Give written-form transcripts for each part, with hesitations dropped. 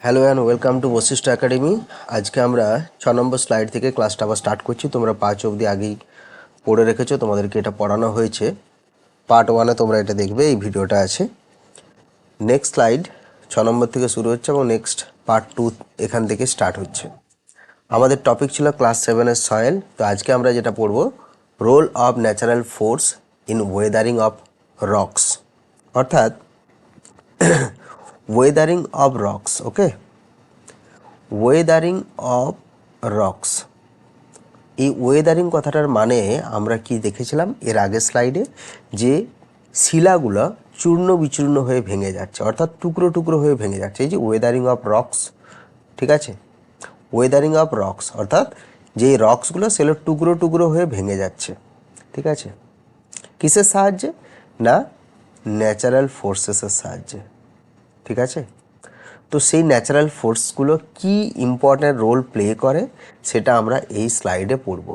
Hello and welcome to Vashishtha academy. আজকে আমরা 6 নম্বর slide থেকে ক্লাসটা আবার স্টার্ট করছি। তোমরা 5 অবধি আগেই পড়ে রেখেছো, তোমাদেরকে এটা পড়ানো হয়েছে। পার্ট 1-এ তোমরা এটা দেখবে, এই ভিডিওটা আছে। নেক্সট স্লাইড 6 নম্বর থেকে শুরু হচ্ছে এবং নেক্সট পার্ট 2 এখান থেকে স্টার্ট হচ্ছে। আমাদের টপিক ছিল ক্লাস 7-এর সয়েল। তো আজকে আমরা যেটা পড়বো, role of natural force in weathering of rocks, অর্থাৎ weathering of rocks. Okay, weathering of rocks, এই ওয়েদারিং কথাটার মানে আমরা কি দেখেছিলাম এর আগের স্লাইডে, যে শিলাগুলো চূর্ণ বিচূর্ণ হয়ে ভেঙে যাচ্ছে, অর্থাৎ টুকরো টুকরো হয়ে ভেঙে যাচ্ছে। এই যে ওয়েদারিং অফ রক্স, ঠিক আছে, ওয়েদারিং অফ রক্স অর্থাৎ যে রক্সগুলো সেগুলো টুকরো টুকরো হয়ে ভেঙে যাচ্ছে, ঠিক আছে। কিসের সাহায্যে? না, ন্যাচারাল ফোর্সেসের সাহায্যে, ঠিক আছে। তো সেই ন্যাচারাল ফোর্সগুলো কি ইম্পর্ট্যান্ট রোল প্লে করে সেটা আমরা এই স্লাইডে পড়ব।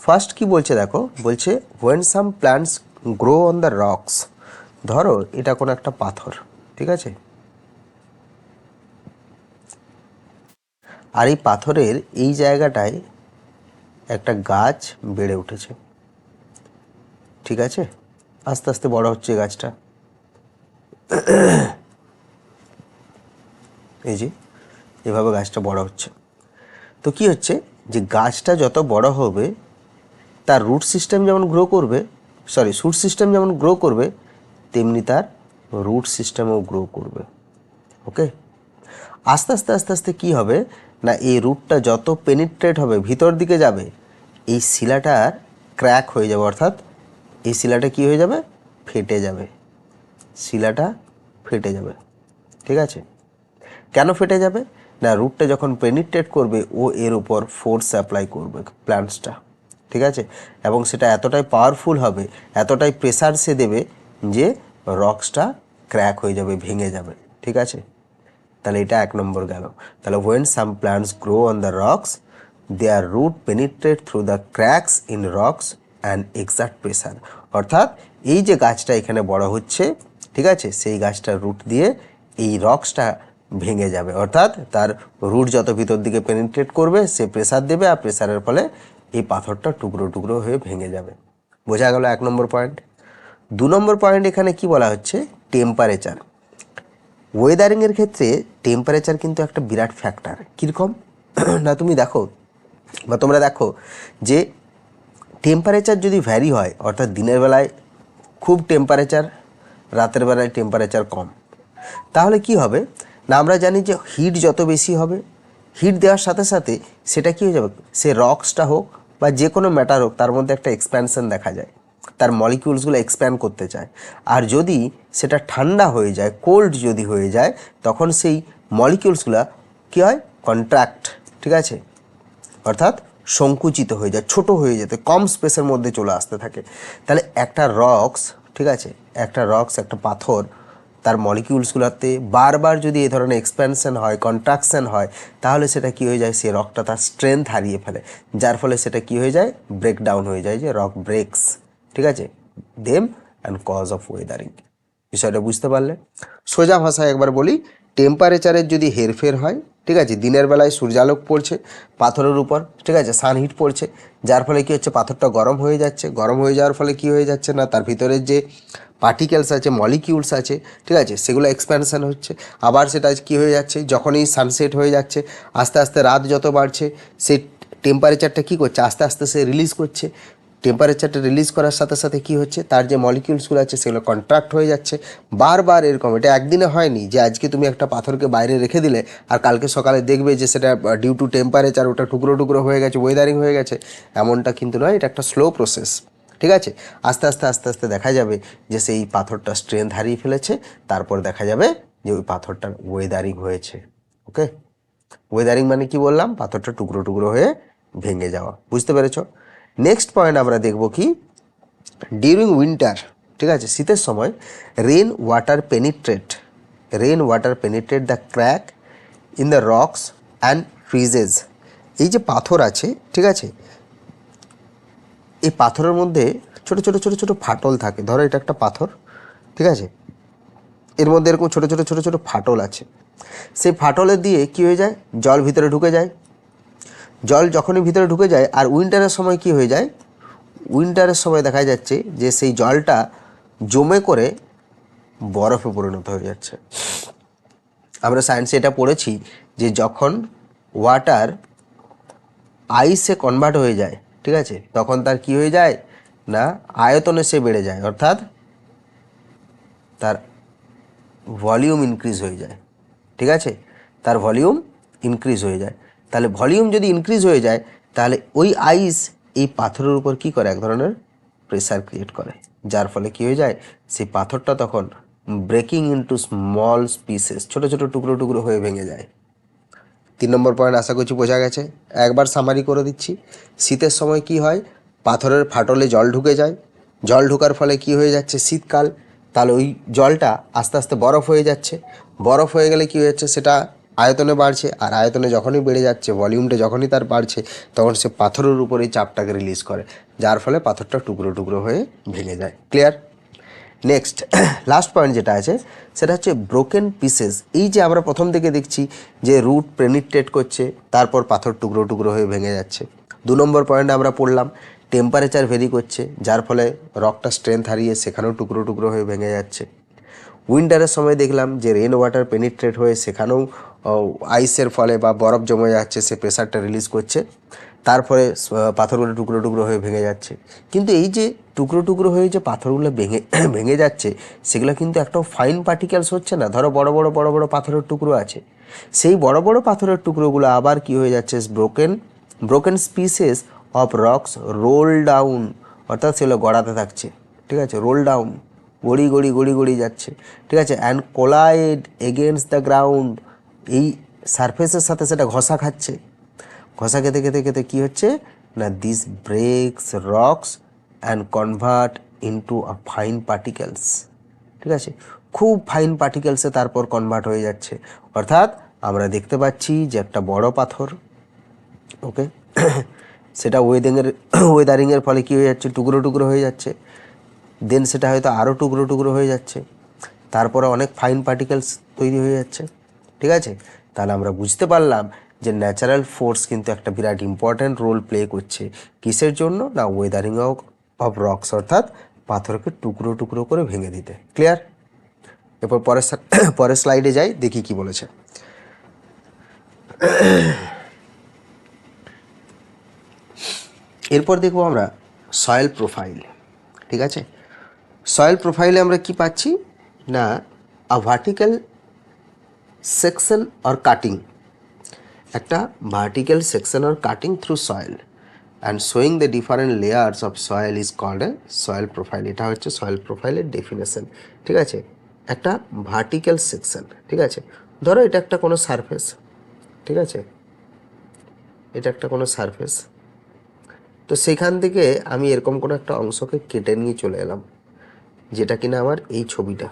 ফার্স্ট কি বলছে দেখো, বলছে when some plants grow on the rocks. ধরো এটা কোনো একটা পাথর, ঠিক আছে, আর এই পাথরের এই জায়গাটায় একটা গাছ বেড়ে উঠেছে, ঠিক আছে। আস্তে আস্তে বড় হচ্ছে গাছটা, এই যে এভাবে গাছটা বড় হচ্ছে। তো কি হচ্ছে, যে গাছটা যত বড় হবে তার রুট সিস্টেম যেমন গ্রো করবে, শুট সিস্টেম যেমন গ্রো করবে, তেমনি তার রুট সিস্টেমও গ্রো করবে। ওকে, আস্তে আস্তে আস্তে আস্তে কী হবে না, এই রুটটা যত পেনিট্রেট হবে, ভিতর দিকে যাবে, এই শিলাটার ক্র্যাক হয়ে যাবে, অর্থাৎ এই শিলাটা কী হয়ে যাবে, ফেটে যাবে, শিলাটা ফেটে যাবে, ঠিক আছে। কেন ফেটে যাবে না, রুটটা যখন পেনিট্রেট করবে ও এর উপর ফোর্স অ্যাপ্লাই করবে প্ল্যান্টসটা, ঠিক আছে, এবং সেটা এতটাই পাওয়ারফুল হবে, এতটাই প্রেসার সে দেবে যে রক্সটা ক্র্যাক হয়ে যাবে, ভেঙে যাবে, ঠিক আছে। তাহলে এটা 1 নম্বর গেল। তাহলে when some plants grow on the rocks, their root penetrate through the cracks in rocks and exert pressure, অর্থাৎ এই যে গাছটা এখানে বড় হচ্ছে, ঠিক আছে, সেই গাছটার রুট দিয়ে এই রক্সটা ভেঙে যাবে, অর্থাৎ তার রুট যত ভিতর দিকে পেনিট্রেট করবে সে প্রেসার দেবে, আর প্রেসারের ফলে এই পাথরটা টুকরো টুকরো হয়ে ভেঙে যাবে। বোঝা গেল 1 নম্বর পয়েন্ট। 2 নম্বর পয়েন্ট এখানে কি বলা হচ্ছে, টেম্পারেচার। ওয়েদারিংয়ের ক্ষেত্রে টেম্পারেচার কিন্তু একটা বিরাট ফ্যাক্টর। কীরকম না, তুমি দেখো বা তোমরা দেখো যে টেম্পারেচার যদি ভ্যারি হয়, অর্থাৎ দিনের বেলায় খুব টেম্পারেচার, রাতের বেলায় টেম্পারেচার কম, তাহলে কি হবে না, আমরা জানি যে হিট যত বেশি হবে, হিট দেওয়ার সাথে সাথে সেটা কী হয়ে যাবে, সে রক্সটা হোক বা যে কোনো ম্যাটার হোক, তার মধ্যে একটা এক্সপ্যানশন দেখা যায়, তার মলিকিউলসগুলো এক্সপ্যান্ড করতে চায়। আর যদি সেটা ঠান্ডা হয়ে যায়, কোল্ড যদি হয়ে যায়, তখন সেই মলিকিউলসগুলো কী হয়, কন্ট্রাক্ট, ঠিক আছে, অর্থাৎ সংকুচিত হয়ে যায়, ছোট হয়ে যেতে, কম স্পেসের মধ্যে চলে আসতে থাকে। তাহলে একটা রক্স, ঠিক আছে, একটা রক্স, একটা পাথর, তার মলিকিউলসগুলোতে বারবার যদি এই ধরনের এক্সপ্যানশন হয়, কন্ট্রাকশন হয়, তাহলে সেটা কী হয়ে যায়, সে রকটা তার স্ট্রেংথ হারিয়ে ফেলে, যার ফলে সেটা কী হয়ে যায়, ব্রেকডাউন হয়ে যায়, যে রক ব্রেকস, ঠিক আছে, them and cause of weathering. বিষয়টা বুঝতে পারলে? সোজা ভাষায় একবার বলি, টেম্পারেচারের যদি হেরফের হয়, ঠিক আছে, দিনের বেলায় সূর্যালোক পড়ছে পাথরের উপর, ঠিক আছে, সানহিট পড়ছে, যার ফলে কী হচ্ছে, পাথরটা গরম হয়ে যাচ্ছে, গরম হয়ে যাওয়ার ফলে কী হয়ে যাচ্ছে না, তার ভিতরের যে পার্টিকেলস আছে, মলিকিউলস আছে, ঠিক আছে, সেগুলো এক্সপ্যানশন হচ্ছে। আবার সেটা কী হয়ে যাচ্ছে, যখনই সানসেট হয়ে যাচ্ছে, আস্তে আস্তে রাত যত বাড়ছে, সেই টেম্পারেচারটা কী করছে, আস্তে আস্তে সে রিলিজ করছে। টেম্পারেচারটা রিলিজ করার সাথে সাথে কী হচ্ছে, তার যে মলিকিউলসগুলো আছে সেগুলো কন্ট্রাক্ট হয়ে যাচ্ছে। বারবার এরকম, এটা একদিনে হয়নি যে আজকে তুমি একটা পাথরকে বাইরে রেখে দিলে আর কালকে সকালে দেখবে যে সেটা ডিউ টু টেম্পারেচার ওটা টুকরো টুকরো হয়ে গেছে, ওয়েদারিং হয়ে গেছে, এমনটা কিন্তু নয়। এটা একটা স্লো প্রসেস, ঠিক আছে। আস্তে আস্তে আস্তে আস্তে দেখা যাবে যে সেই পাথরটা স্ট্রেংথ হারিয়ে ফেলেছে, তারপর দেখা যাবে যে ওই পাথরটার ওয়েদারিং হয়েছে। ওকে, ওয়েদারিং মানে কি বললাম, পাথরটা টুকরো টুকরো হয়ে ভেঙে যাওয়া। বুঝতে পেরেছ? নেক্সট পয়েন্ট আমরা দেখব কি, ডিউরিং উইন্টার, ঠিক আছে, শীতের সময় rain water penetrate the crack in the rocks and freezes. এই যে পাথর আছে, ঠিক আছে, এই পাথরের মধ্যে ছোট ছোট ছোট ছোট ফাটল থাকে। ধরো এটা একটা পাথর, ঠিক আছে, এর মধ্যে এরকম ছোটো ছোটো ছোটো ছোটো ফাটল আছে, সেই ফাটলে দিয়ে কী হয়ে যায়, জল ভিতরে ঢুকে যায়। জল যখনই ভিতরে ঢুকে যায়, আর উইন্টারের সময় কি হয়ে যায়, উইন্টারের সময় দেখা যাচ্ছে যে সেই জলটা জমে করে বরফে পরিণত হয়ে যাচ্ছে। আমরা সায়েন্সে এটা পড়েছি যে যখন ওয়াটার আইসে কনভার্ট হয়ে যায়, ঠিক আছে, তখন তার কি হয়ে যায় না আয়তনে সে বেড়ে যায়, অর্থাৎ তার ভলিউম ইনক্রিজ হয়ে যায়, ঠিক আছে, তার ভলিউম ইনক্রিজ হয়ে যায়। তাহলে ভলিউম যদি ইনক্রিজ হয়ে যায় তাহলে ওই আইস এই পাথরের উপর কি করে, এক ধরনের প্রেসার ক্রিয়েট করে, যার ফলে কি হয়ে যায়, সেই পাথরটা তখন ব্রেকিং ইনটু স্মল পিসেস, ছোট ছোট টুকরো টুকরো হয়ে ভেঙে যায়। 3 নম্বর পয়েন্ট আশা করছি বোঝা গেছে। একবার সামারি করে দিচ্ছি। শীতের সময় কি হয়, পাথরের ফাটলে জল ঢুকে যায়, জল ঢোকার ফলে কি হয়ে যাচ্ছে, শীতকাল, তাহলে ওই জলটা আস্তে আস্তে বরফ হয়ে যাচ্ছে, বরফ হয়ে গেলে কী হয়ে যাচ্ছে, সেটা আয়তনে বাড়ছে, আর আয়তনে যখনই বেড়ে যাচ্ছে, ভলিউমটা যখনই তার বাড়ছে, তখন সে পাথরের উপর এই চাপটাকে রিলিজ করে, যার ফলে পাথরটা টুকরো টুকরো হয়ে ভেঙে যায়। ক্লিয়ার? নেক্সট লাস্ট পয়েন্ট যেটা আছে সেটা হচ্ছে ব্রোকেন পিসেস। এই যে আমরা প্রথম থেকে দেখছি যে রুট পেনিট্রেট করছে, তারপর পাথর টুকরো টুকরো হয়ে ভেঙে যাচ্ছে। 2 নম্বর পয়েন্টে আমরা পড়লাম টেম্পারেচার ভেরি করছে, যার ফলে রকটা স্ট্রেংথ হারিয়ে সেখানেও টুকরো টুকরো হয়ে ভেঙে যাচ্ছে। উইন্টারের সময় দেখলাম যে রেন ওয়াটার পেনিট্রেট হয়ে সেখানেও আইসের ফলে বা বরফ জমে যাচ্ছে, সে প্রেসারটা রিলিজ করছে, তারপরে পাথরগুলো টুকরো টুকরো হয়ে ভেঙে যাচ্ছে। কিন্তু এই যে টুকরো টুকরো হয়ে যে পাথরগুলো ভেঙে যাচ্ছে, সেগুলো কিন্তু একটাও ফাইন পার্টিকেলস হচ্ছে না। ধরো বড় বড় পাথরের টুকরো আছে, সেই বড় বড় পাথরের টুকরোগুলো আবার কি হয়ে যাচ্ছে, broken species of rocks role down, অর্থাৎ সেগুলো গড়াতে থাকছে, ঠিক আছে, রোল ডাউন, গড়ি যাচ্ছে, ঠিক আছে, and collide against the ground, এই সারফেসের সাথে সেটা ঘষা খাচ্ছে, ঘষা খেতে খেতে খেতে কী হচ্ছে না, this ব্রেকস rocks and convert into a fine particles, ঠিক আছে, খুব ফাইন পার্টিকেলসে তারপর কনভার্ট হয়ে যাচ্ছে। অর্থাৎ আমরা দেখতে পাচ্ছি যে একটা বড় পাথর, ওকে, সেটা ওয়েদারিংয়ের ফলে কী হয়ে যাচ্ছে, টুকরো টুকরো হয়ে যাচ্ছে, দেন সেটা হয়তো আরও টুকরো টুকরো হয়ে যাচ্ছে, তারপরে অনেক ফাইন পার্টিকেলস তৈরি হয়ে যাচ্ছে, ঠিক আছে। তাহলে আমরা বুঝতে পারলাম যে ন্যাচারাল ফোর্স কিন্তু একটা বিরাট ইম্পর্ট্যান্ট রোল প্লে করছে, কিসের জন্য না, ওয়েদারিং অফ রকস, অর্থাৎ পাথরকে টুকরো টুকরো করে ভেঙে দিতে। ক্লিয়ার? এরপর পরের স্লাইডে যাই, দেখি কি বলেছে। এরপর দেখবো আমরা সয়েল প্রোফাইল, ঠিক আছে। সয়েল প্রোফাইলে আমরা কি পাচ্ছি না, a vertical section or cutting, একটা vertical section or cutting through soil and showing the different layers of soil is called a soil profile. এটা হচ্ছে সয়েল প্রোফাইলের ডেফিনেশন, ঠিক আছে। একটা ভার্টিক্যাল সেকশন, ঠিক আছে, ধরো এটা একটা কোনো সারফেস, ঠিক আছে, এটা একটা কোনো সারফেস, তো সেখান থেকে আমি এরকম কোনো একটা অংশকে কেটে নিয়ে চলে এলাম, যেটা কিনা আমার এই ছবিটা,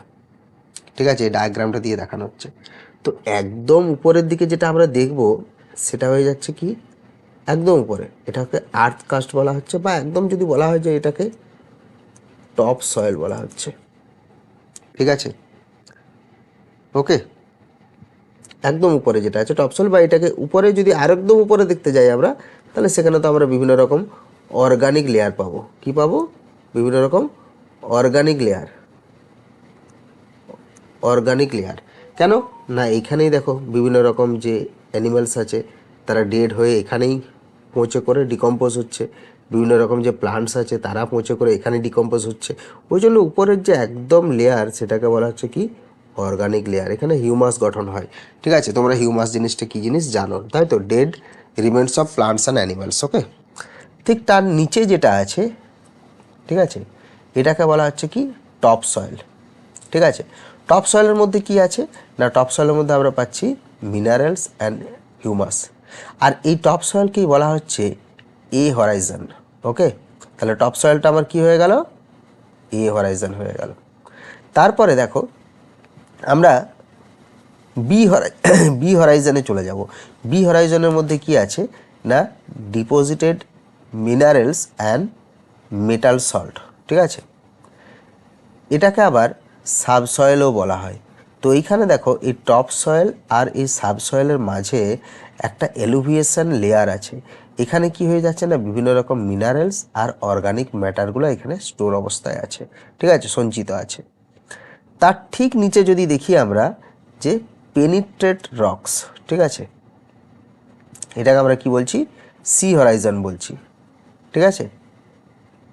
ঠিক আছে, এই ডায়াগ্রামটা দিয়ে দেখানো হচ্ছে। তো একদম উপরের দিকে যেটা আমরা দেখব সেটা হয়ে যাচ্ছে কি, একদম উপরে এটাকে আর্থ কাস্ট বলা হচ্ছে, বা একদম যদি বলা হয় যে এটাকে টপ সয়েল বলা হচ্ছে, ঠিক আছে, ওকে। একদম উপরে যেটা আছে টপ সয়েল, বা এটাকে উপরে যদি আর একদম উপরে দেখতে যাই আমরা, তাহলে সেখানে তো আমরা বিভিন্ন রকম অর্গানিক লেয়ার পাবো। কি পাবো? বিভিন্ন রকম অর্গানিক লেয়ার। কেন না, এইখানেই দেখো বিভিন্ন রকম যে অ্যানিমালস আছে তারা ডেড হয়ে এখানেই পৌঁছে করে ডিকম্পোজ হচ্ছে, বিভিন্ন রকম যে প্লান্টস আছে তারা পৌঁছে করে এখানে ডিকম্পোজ হচ্ছে। ওই জন্য উপরের যে একদম লেয়ার সেটাকে বলা হচ্ছে কি, অর্গানিক লেয়ার। এখানে হিউমাস গঠন হয়, ঠিক আছে। তোমরা হিউমাস জিনিসটা কী জিনিস জানো, তাই তো, dead remains of plants and animals, okay. ঠিক তার নিচে যেটা আছে, ঠিক আছে, এটাকে বলা হচ্ছে কি, টপ সয়েল, ঠিক আছে। টপ সয়েলের মধ্যে কি আছে না, টপ সয়েলের মধ্যে আমরা পাচ্ছি মিনারেলস অ্যান্ড হিউমাস, আর এই টপ সয়েলকেই বলা হচ্ছে এ হরাইজন, ওকে। তাহলে টপ সয়েলটা আমার কি হয়ে গেল, এ হরাইজন হয়ে গেল। তারপরে দেখো আমরা বি হরাইজনে চলে যাব। বি হরাইজনের মধ্যে কি আছে না, deposited minerals and metal salt, ঠিক আছে। এটাকে আবার সাবসয়েলও বলা হয়। তো এইখানে দেখো এই টপ সয়েল আর এই সাবসয়েলের মাঝে একটা এলুভিয়েশন লেয়ার আছে। এখানে কি হয়ে যাচ্ছে না, বিভিন্ন রকম মিনারেলস আর অর্গানিক ম্যাটারগুলো এখানে স্টোর অবস্থায় আছে, ঠিক আছে, সঞ্চিত আছে। তার ঠিক নিচে যদি দেখি আমরা যে পেনিট্রেট রক্স, ঠিক আছে, এটাকে আমরা কি বলছি, সি হরাইজন বলছি, ঠিক আছে,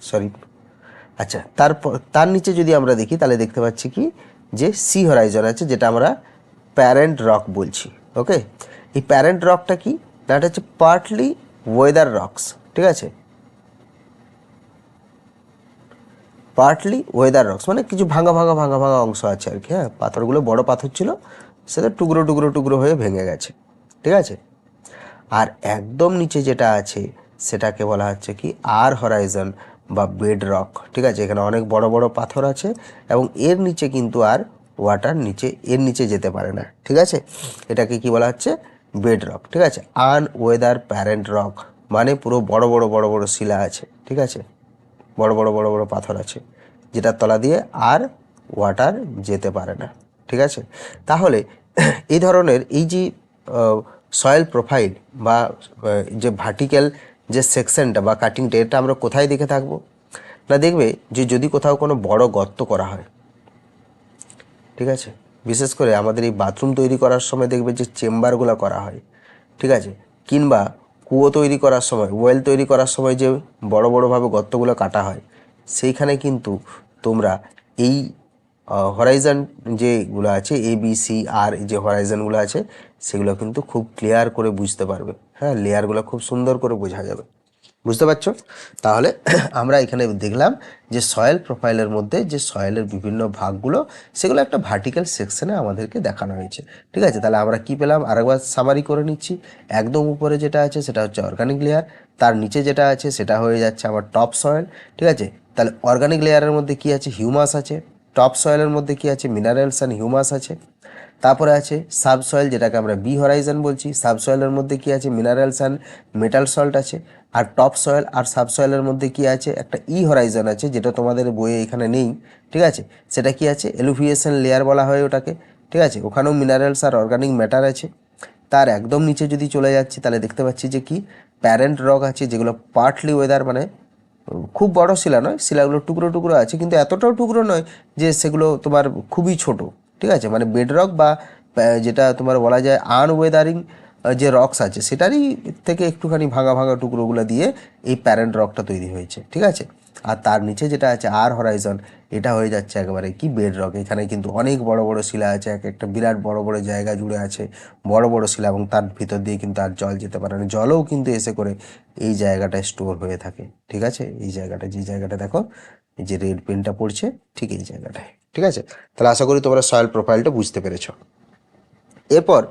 সরি, আচ্ছা। তার নিচে যদি আমরা দেখি তাহলে দেখতে পাচ্ছি কি যে সি হরাইজন আছে, যেটা আমরা প্যারেন্ট রক বলছি। ওকে, এই প্যারেন্ট রকটা কি, এটা হচ্ছে পার্টলি ওয়েদার রকস, ঠিক আছে, পার্টলি ওয়েদার রকস মানে কিছু ভাঙা ভাঙা ভাঙা ভাঙা অংশ আছে আর কি। হ্যাঁ, পাথরগুলো বড় পাথর ছিল, সেটা টুকরো টুকরো টুকরো হয়ে ভেঙে গেছে, ঠিক আছে। আর একদম নিচে যেটা আছে সেটাকে বলা হচ্ছে কি আর হরাইজন বা বেড রক, ঠিক আছে। এখানে অনেক বড় বড় পাথর আছে এবং এর নিচে কিন্তু আর ওয়াটার এর নিচে যেতে পারে না, ঠিক আছে। এটাকে কি বলা হচ্ছে, বেড রক, ঠিক আছে। আনওয়েদার প্যারেন্ট রক মানে পুরো বড় বড় বড় বড় শিলা আছে, ঠিক আছে, বড় বড় বড় বড় পাথর আছে, যেটার তলা দিয়ে আর ওয়াটার যেতে পারে না, ঠিক আছে। তাহলে এই ধরনের এই যে সয়েল প্রোফাইল বা যে ভার্টিক্যাল যে সেকশনটা বা কাটিংটা, এটা আমরা কোথায় দেখে থাকবো না, দেখবে যে যদি কোথাও কোনো বড় গর্ত করা হয়, ঠিক আছে, বিশেষ করে আমাদের এই বাথরুম তৈরি করার সময় দেখবে যে চেম্বারগুলো করা হয়, ঠিক আছে, কিংবা কুয়ো তৈরি করার সময়, ওয়েল তৈরি করার সময় যে বড় বড়োভাবে গর্তগুলো কাটা হয়, সেইখানে কিন্তু তোমরা এই হরাইজন যেগুলো আছে এ বি সি আর যে হরাইজনগুলো আছে সেগুলো কিন্তু খুব ক্লিয়ার করে বুঝতে পারবে। হ্যাঁ, লেয়ারগুলো খুব সুন্দর করে বোঝা যাবে, বুঝতে পারছো। তাহলে আমরা এখানে দেখলাম যে সয়েল প্রোফাইলের মধ্যে যে সয়েলের বিভিন্ন ভাগগুলো, সেগুলো একটা ভার্টিক্যাল সেকশনে আমাদেরকে দেখানো হয়েছে, ঠিক আছে। তাহলে আমরা কি পেলাম আরেকবার সামারি করে নিচ্ছি। একদম উপরে যেটা আছে সেটা হচ্ছে অর্গানিক লেয়ার, তার নিচে যেটা আছে সেটা হয়ে যাচ্ছে আমার টপ সয়েল, ঠিক আছে। তাহলে অর্গানিক লেয়ারের মধ্যে কি আছে, হিউমাস আছে। টপ সয়েলের মধ্যে কি আছে, মিনারেলস অ্যান্ড হিউমাস আছে। তারপরে আছে সাবসয়েল, যেটাকে আমরা বি হরাইজন বলছি। সাবসয়েলের মধ্যে কি আছে, মিনারেলস অ্যান্ড মেটাল সল্ট আছে। আর টপ সয়েল আর সাবসয়েলের মধ্যে কি আছে, একটা ই হরাইজন আছে, যেটা তোমাদের বইয়ে এখানে নেই, ঠিক আছে। সেটা কি আছে, এলুভিয়েশন লেয়ার বলা হয় ওটাকে, ঠিক আছে। ওখানেও মিনারেলস আর অর্গানিক ম্যাটার আছে। তার একদম নিচে যদি চলে যাচ্ছি তাহলে দেখতে পাচ্ছি যে কি প্যারেন্ট রক আছে, যেগুলো পার্টলি ওয়েদার মানে খুব বড় শিলা নয়, শিলাগুলো টুকরো টুকরো আছে, কিন্তু এতটাও টুকরো নয় যে সেগুলো তোমার খুবই ছোট, ঠিক আছে। মানে বেড রক বা যেটা তোমার বলা যায় আনওয়েদারিং যে রকস আছে সেটারই থেকে একটুখানি ভাঙা ভাঙা টুকরোগুলো দিয়ে এই প্যারেন্ট রকটা তৈরি হয়েছে, ঠিক আছে। আর তার নিচে যেটা আছে আর হরাইজন, এটা হয়ে যাচ্ছে একেবারে কি বেড রক। এখানে কিন্তু অনেক বড় বড় শিলা আছে, এক একটা বিরাট বড় বড় জায়গা জুড়ে আছে বড় বড় শিলা, এবং তার ভিতর দিয়ে কিন্তু আর জল যেতে পারে না, জলও কিন্তু এসে করে এই জায়গাটায় স্টোর হয়ে থাকে, ঠিক আছে। এই জায়গাটা, যে জায়গাটা দেখো এই যে রেড পেনটা পড়ছে, ঠিক এই জায়গাটায়, ঠিক আছে। তাহলে আশা করি তোমরা সয়েল প্রোফাইলটা বুঝতে পেরেছ। এরপর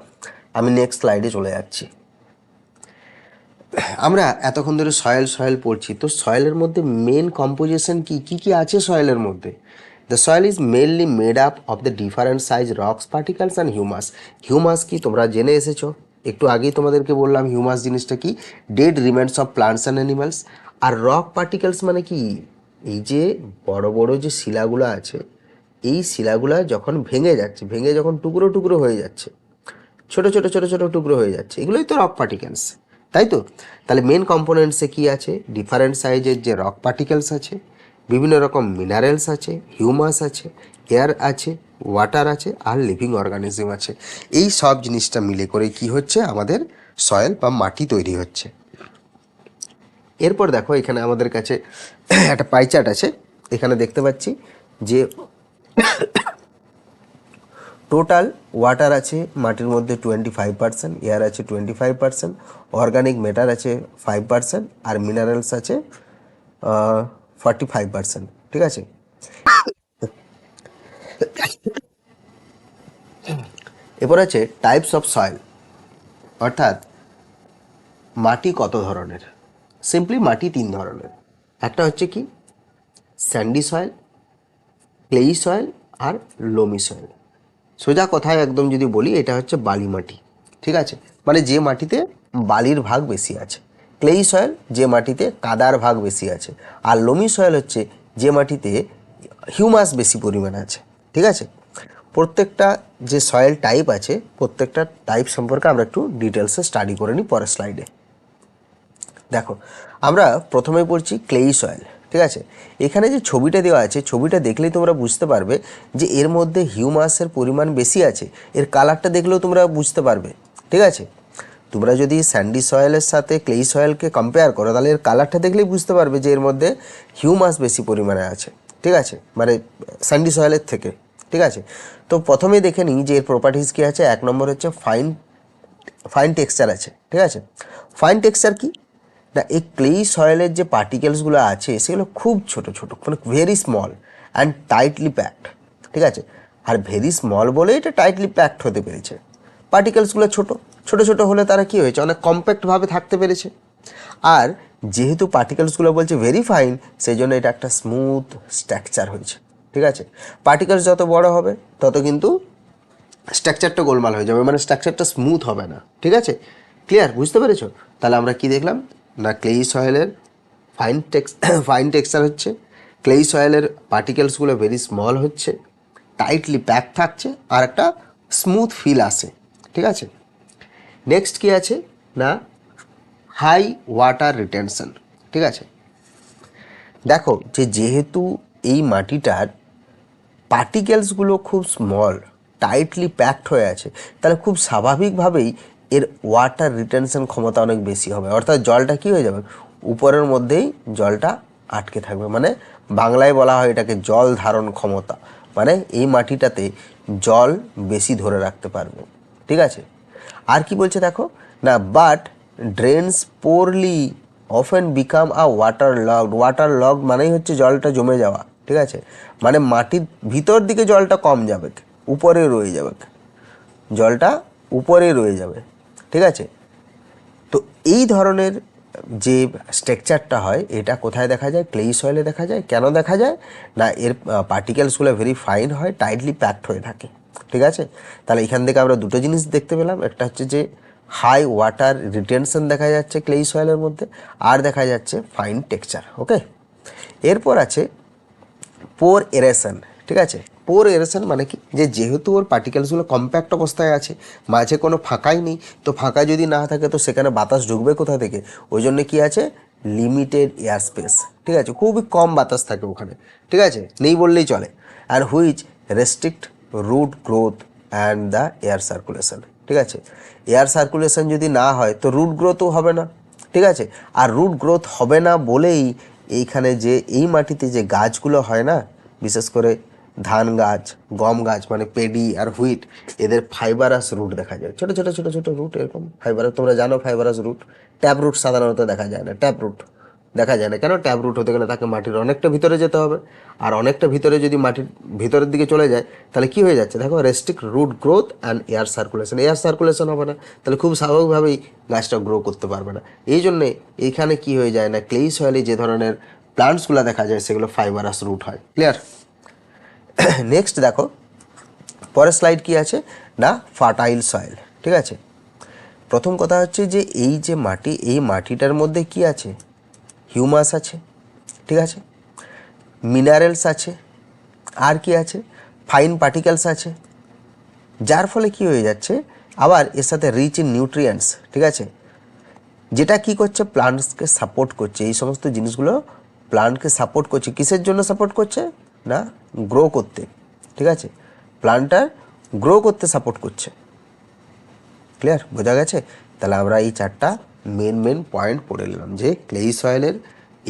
আমি নেক্সট স্লাইডে চলে যাচ্ছি। আমরা এতক্ষণ ধরে সয়েল সয়েল পড়ছি, তো সয়েলের মধ্যে মেন কম্পোজিশন কি কি কি আছে সয়েলের মধ্যে। The soil is mainly made up of the different size rocks particles and humus. Humus কি তোমরা জেনে এসেছো, একটু আগেই তোমাদেরকে বললাম হিউমাস জিনিসটা কি, dead remains of plants and animals. আর রক পার্টিকেলস মানে কি, এই যে বড় বড় যে শিলাগুলো আছে, এই শিলাগুলো যখন ভেঙে যাচ্ছে, ভেঙে যখন টুকরো টুকরো হয়ে যাচ্ছে, ছোট ছোট ছোট ছোট টুকরো হয়ে যাচ্ছে, এগুলোই তো রক পার্টিকেলস, তাই তো। তাহলে মেন কম্পোনেন্টসে কি আছে, ডিফারেন্ট সাইজের যে রক পার্টিকেলস আছে, বিভিন্ন রকম মিনারেলস আছে, হিউমাস আছে, এয়ার আছে, ওয়াটার আছে, আর লিভিং অর্গানিজম আছে। এই সব জিনিসটা মিলে করে কি হচ্ছে, আমাদের সয়েল বা মাটি তৈরি হচ্ছে। এরপর দেখো এখানে আমাদের কাছে একটা পাই চার্ট আছে। এখানে দেখতে পাচ্ছি যে টোটাল ওয়াটার আছে মাটির মধ্যে 25%, এয়ার আছে 25%, অর্গানিক ম্যাটার আছে 5%, আর মিনারেলস আছে 45%, ঠিক আছে। এরপর আছে টাইপস অফ সয়েল, অর্থাৎ মাটি কত ধরনের। সিম্পলি মাটি তিন ধরনের। একটা হচ্ছে কি স্যান্ডি সয়েল, ক্লেই সয়েল, আর লোমি সয়েল। সোজা কথায় একদম যদি বলি, এটা হচ্ছে বালি মাটি, ঠিক আছে, মানে যে মাটিতে বালির ভাগ বেশি আছে। ক্লেই সয়েল যে মাটিতে কাদার ভাগ বেশি আছে। আর লোমি সয়েল হচ্ছে যে মাটিতে হিউমাস বেশি পরিমাণে আছে, ঠিক আছে। প্রত্যেকটা যে সয়েল টাইপ আছে প্রত্যেকটা টাইপ সম্পর্কে আমরা একটু ডিটেলসে স্টাডি করে নিই পরের স্লাইডে। দেখো আমরা প্রথমে পড়ছি ক্লেই সয়েল, ঠিক আছে। এখানে যে ছবিটা দেওয়া আছে ছবিটা দেখলেই তোমরা বুঝতে পারবে যে এর মধ্যে হিউমাসের পরিমাণ বেশি আছে, এর কালারটা দেখলেও তোমরা বুঝতে পারবে, ঠিক আছে। তোমরা যদি স্যান্ডি সয়েলের সাথে ক্লেই সয়েলকে কম্পেয়ার করো তাহলে এর কালারটা দেখলেই বুঝতে পারবে যে এর মধ্যে হিউমাস বেশি পরিমাণে আছে, ঠিক আছে, মানে স্যান্ডি সয়েলের থেকে, ঠিক আছে। তো প্রথমেই দেখে নিই যে এর প্রপার্টিস কী আছে। এক নম্বর হচ্ছে ফাইন টেক্সচার আছে, ঠিক আছে। ফাইন টেক্সচার কি না, এই ক্লেই সয়েলের যে পার্টিকেলসগুলো আছে সেগুলো খুব ছোট ছোট, মানে very small and tightly packed, ঠিক আছে। আর ভেরি স্মল বলে এটা টাইটলি প্যাকড হতে পেরেছে। পার্টিকেলসগুলো ছোট ছোট ছোট হলে তারা কী হয়েছে, অনেক কম্প্যাক্টভাবে থাকতে পেরেছে। আর যেহেতু পার্টিকেলসগুলো বলছে ভেরি ফাইন, সেই জন্য এটা একটা স্মুথ স্ট্রাকচার হয়েছে, ঠিক আছে। পার্টিকেলস যত বড় হবে তত কিন্তু স্ট্রাকচারটা গোলমাল হয়ে যাবে, মানে স্ট্রাকচারটা স্মুথ হবে না, ঠিক আছে। ক্লিয়ার, বুঝতে পেরেছো? তাহলে আমরা কি দেখলাম না, ক্লেই সয়েলের ফাইন টেক্সচার হচ্ছে, ক্লেই সয়েলের পার্টিকেলসগুলো ভেরি স্মল হচ্ছে, টাইটলি প্যাক থাকছে, আর একটা স্মুথ ফিল আসে, ঠিক আছে। নেক্সট কি আছে না, হাই ওয়াটার রিটেনশন, ঠিক আছে। দেখো যে যেহেতু এই মাটিটার পার্টিকেলসগুলো খুব স্মল টাইটলি প্যাকড হয়ে আছে, তাহলে খুব স্বাভাবিকভাবেই এর ওয়াটার রিটেনশন ক্ষমতা অনেক বেশি হবে। অর্থাৎ জলটা কী হয়ে যাবে, উপরের মধ্যেই জলটা আটকে থাকবে, মানে বাংলায় বলা হয় এটাকে জল ধারণ ক্ষমতা, মানে এই মাটিটাতে জল বেশি ধরে রাখতে পারবে, ঠিক আছে। আর কি বলছে দেখো না, but drains poorly often become a water log মানেই হচ্ছে জলটা জমে যাওয়া, ঠিক আছে। মানে মাটির ভিতর দিকে জলটা কম যাবে, উপরে রয়ে যাবে, জলটা উপরে রয়ে যাবে, ঠিক আছে। তো এই ধরনের যে স্ট্রাকচারটা হয় এটা কোথায় দেখা যায়, ক্লেই সয়েলে দেখা যায়। কেন দেখা যায় না, এর পার্টিকেলসগুলো ভেরি ফাইন হয়, টাইটলি প্যাকড হয়ে থাকে, ঠিক আছে। তাহলে এখান থেকে আমরা দুটো জিনিস দেখতে পেলাম, একটা হচ্ছে যে হাই ওয়াটার রিটেনশন দেখা যাচ্ছে ক্লেই সয়েলের মধ্যে, আর দেখা যাচ্ছে ফাইন টেক্সচার, ওকে। এরপর আছে পোর এরেশন, ঠিক আছে। পোর এরেশন মানে কি, যে যেহেতু ওর পার্টিকেলসগুলো কম্প্যাক্ট অবস্থায় আছে, মাঝে কোনো ফাঁকাই নেই, তো ফাঁকা যদি না থাকে তো সেখানে বাতাস ঢুকবে কোথা থেকে, ওই জন্য কি আছে, লিমিটেড এয়ার স্পেস, ঠিক আছে, খুবই কম বাতাস থাকে ওখানে, ঠিক আছে, নেই বললেই চলে। আর which restrict root growth and the air circulation, ঠিক আছে। এয়ার সার্কুলেশন যদি না হয় তো রুট গ্রোথও হবে না, ঠিক আছে। আর রুট গ্রোথ হবে না বলেই এইখানে যে এই মাটিতে যে গাছগুলো হয় না, বিশেষ করে ধান গাছ, গম গাছ, মানে পেডি আর হুইট, এদের ফাইবারাস রুট দেখা যায়, ছোটো ছোটো ছোটো ছোটো রুট, এরকম ফাইবারাস, তোমরা জানো ফাইবারাস রুট। ট্যাপ রুট সাধারণত দেখা যায় না, ট্যাপ রুট দেখা যায় না কেন, ট্যাপ রুট হতে গেলে তাকে মাটির অনেকটা ভিতরে যেতে হবে, আর অনেকটা ভিতরে যদি মাটির ভিতরের দিকে চলে যায় তাহলে কি হয়ে যাচ্ছে দেখো, restrict root growth and air circulation হবে না, তাহলে খুব স্বাভাবিকভাবেই গাছটা গ্রো করতে পারবে না। এই জন্যে এইখানে কি হয়ে যায় না, ক্লেই সয়েলে যে ধরনের প্লান্টসগুলো দেখা যায় সেগুলো ফাইবারাস রুট হয়। ক্লিয়ার? নেক্সট দেখো পরের স্লাইড কি আছে না, ফার্টাইল সয়েল, ঠিক আছে। প্রথম কথা হচ্ছে যে এই যে মাটি, এই মাটিটার মধ্যে কি আছে, হিউমাস আছে, ঠিক আছে, মিনারেলস আছে, আর কি আছে, ফাইন পার্টিকেলস আছে, যার ফলে কি হয়ে যাচ্ছে, আবার এর সাথে রিচ ইন নিউট্রিয়েন্টস, ঠিক আছে, যেটা কি করছে, প্লান্টসকে সাপোর্ট করছে। এই সমস্ত জিনিসগুলো প্লান্টকে সাপোর্ট করছে, কিসের জন্য সাপোর্ট করছে না, গ্রো করতে, ঠিক আছে, প্লান্টটা গ্রো করতে সাপোর্ট করছে। ক্লিয়ার, বোঝা গেছে? তাহলে আমরা এই চারটা মেন পয়েন্ট পড়ে নিলাম, যে ক্লেই সয়েলের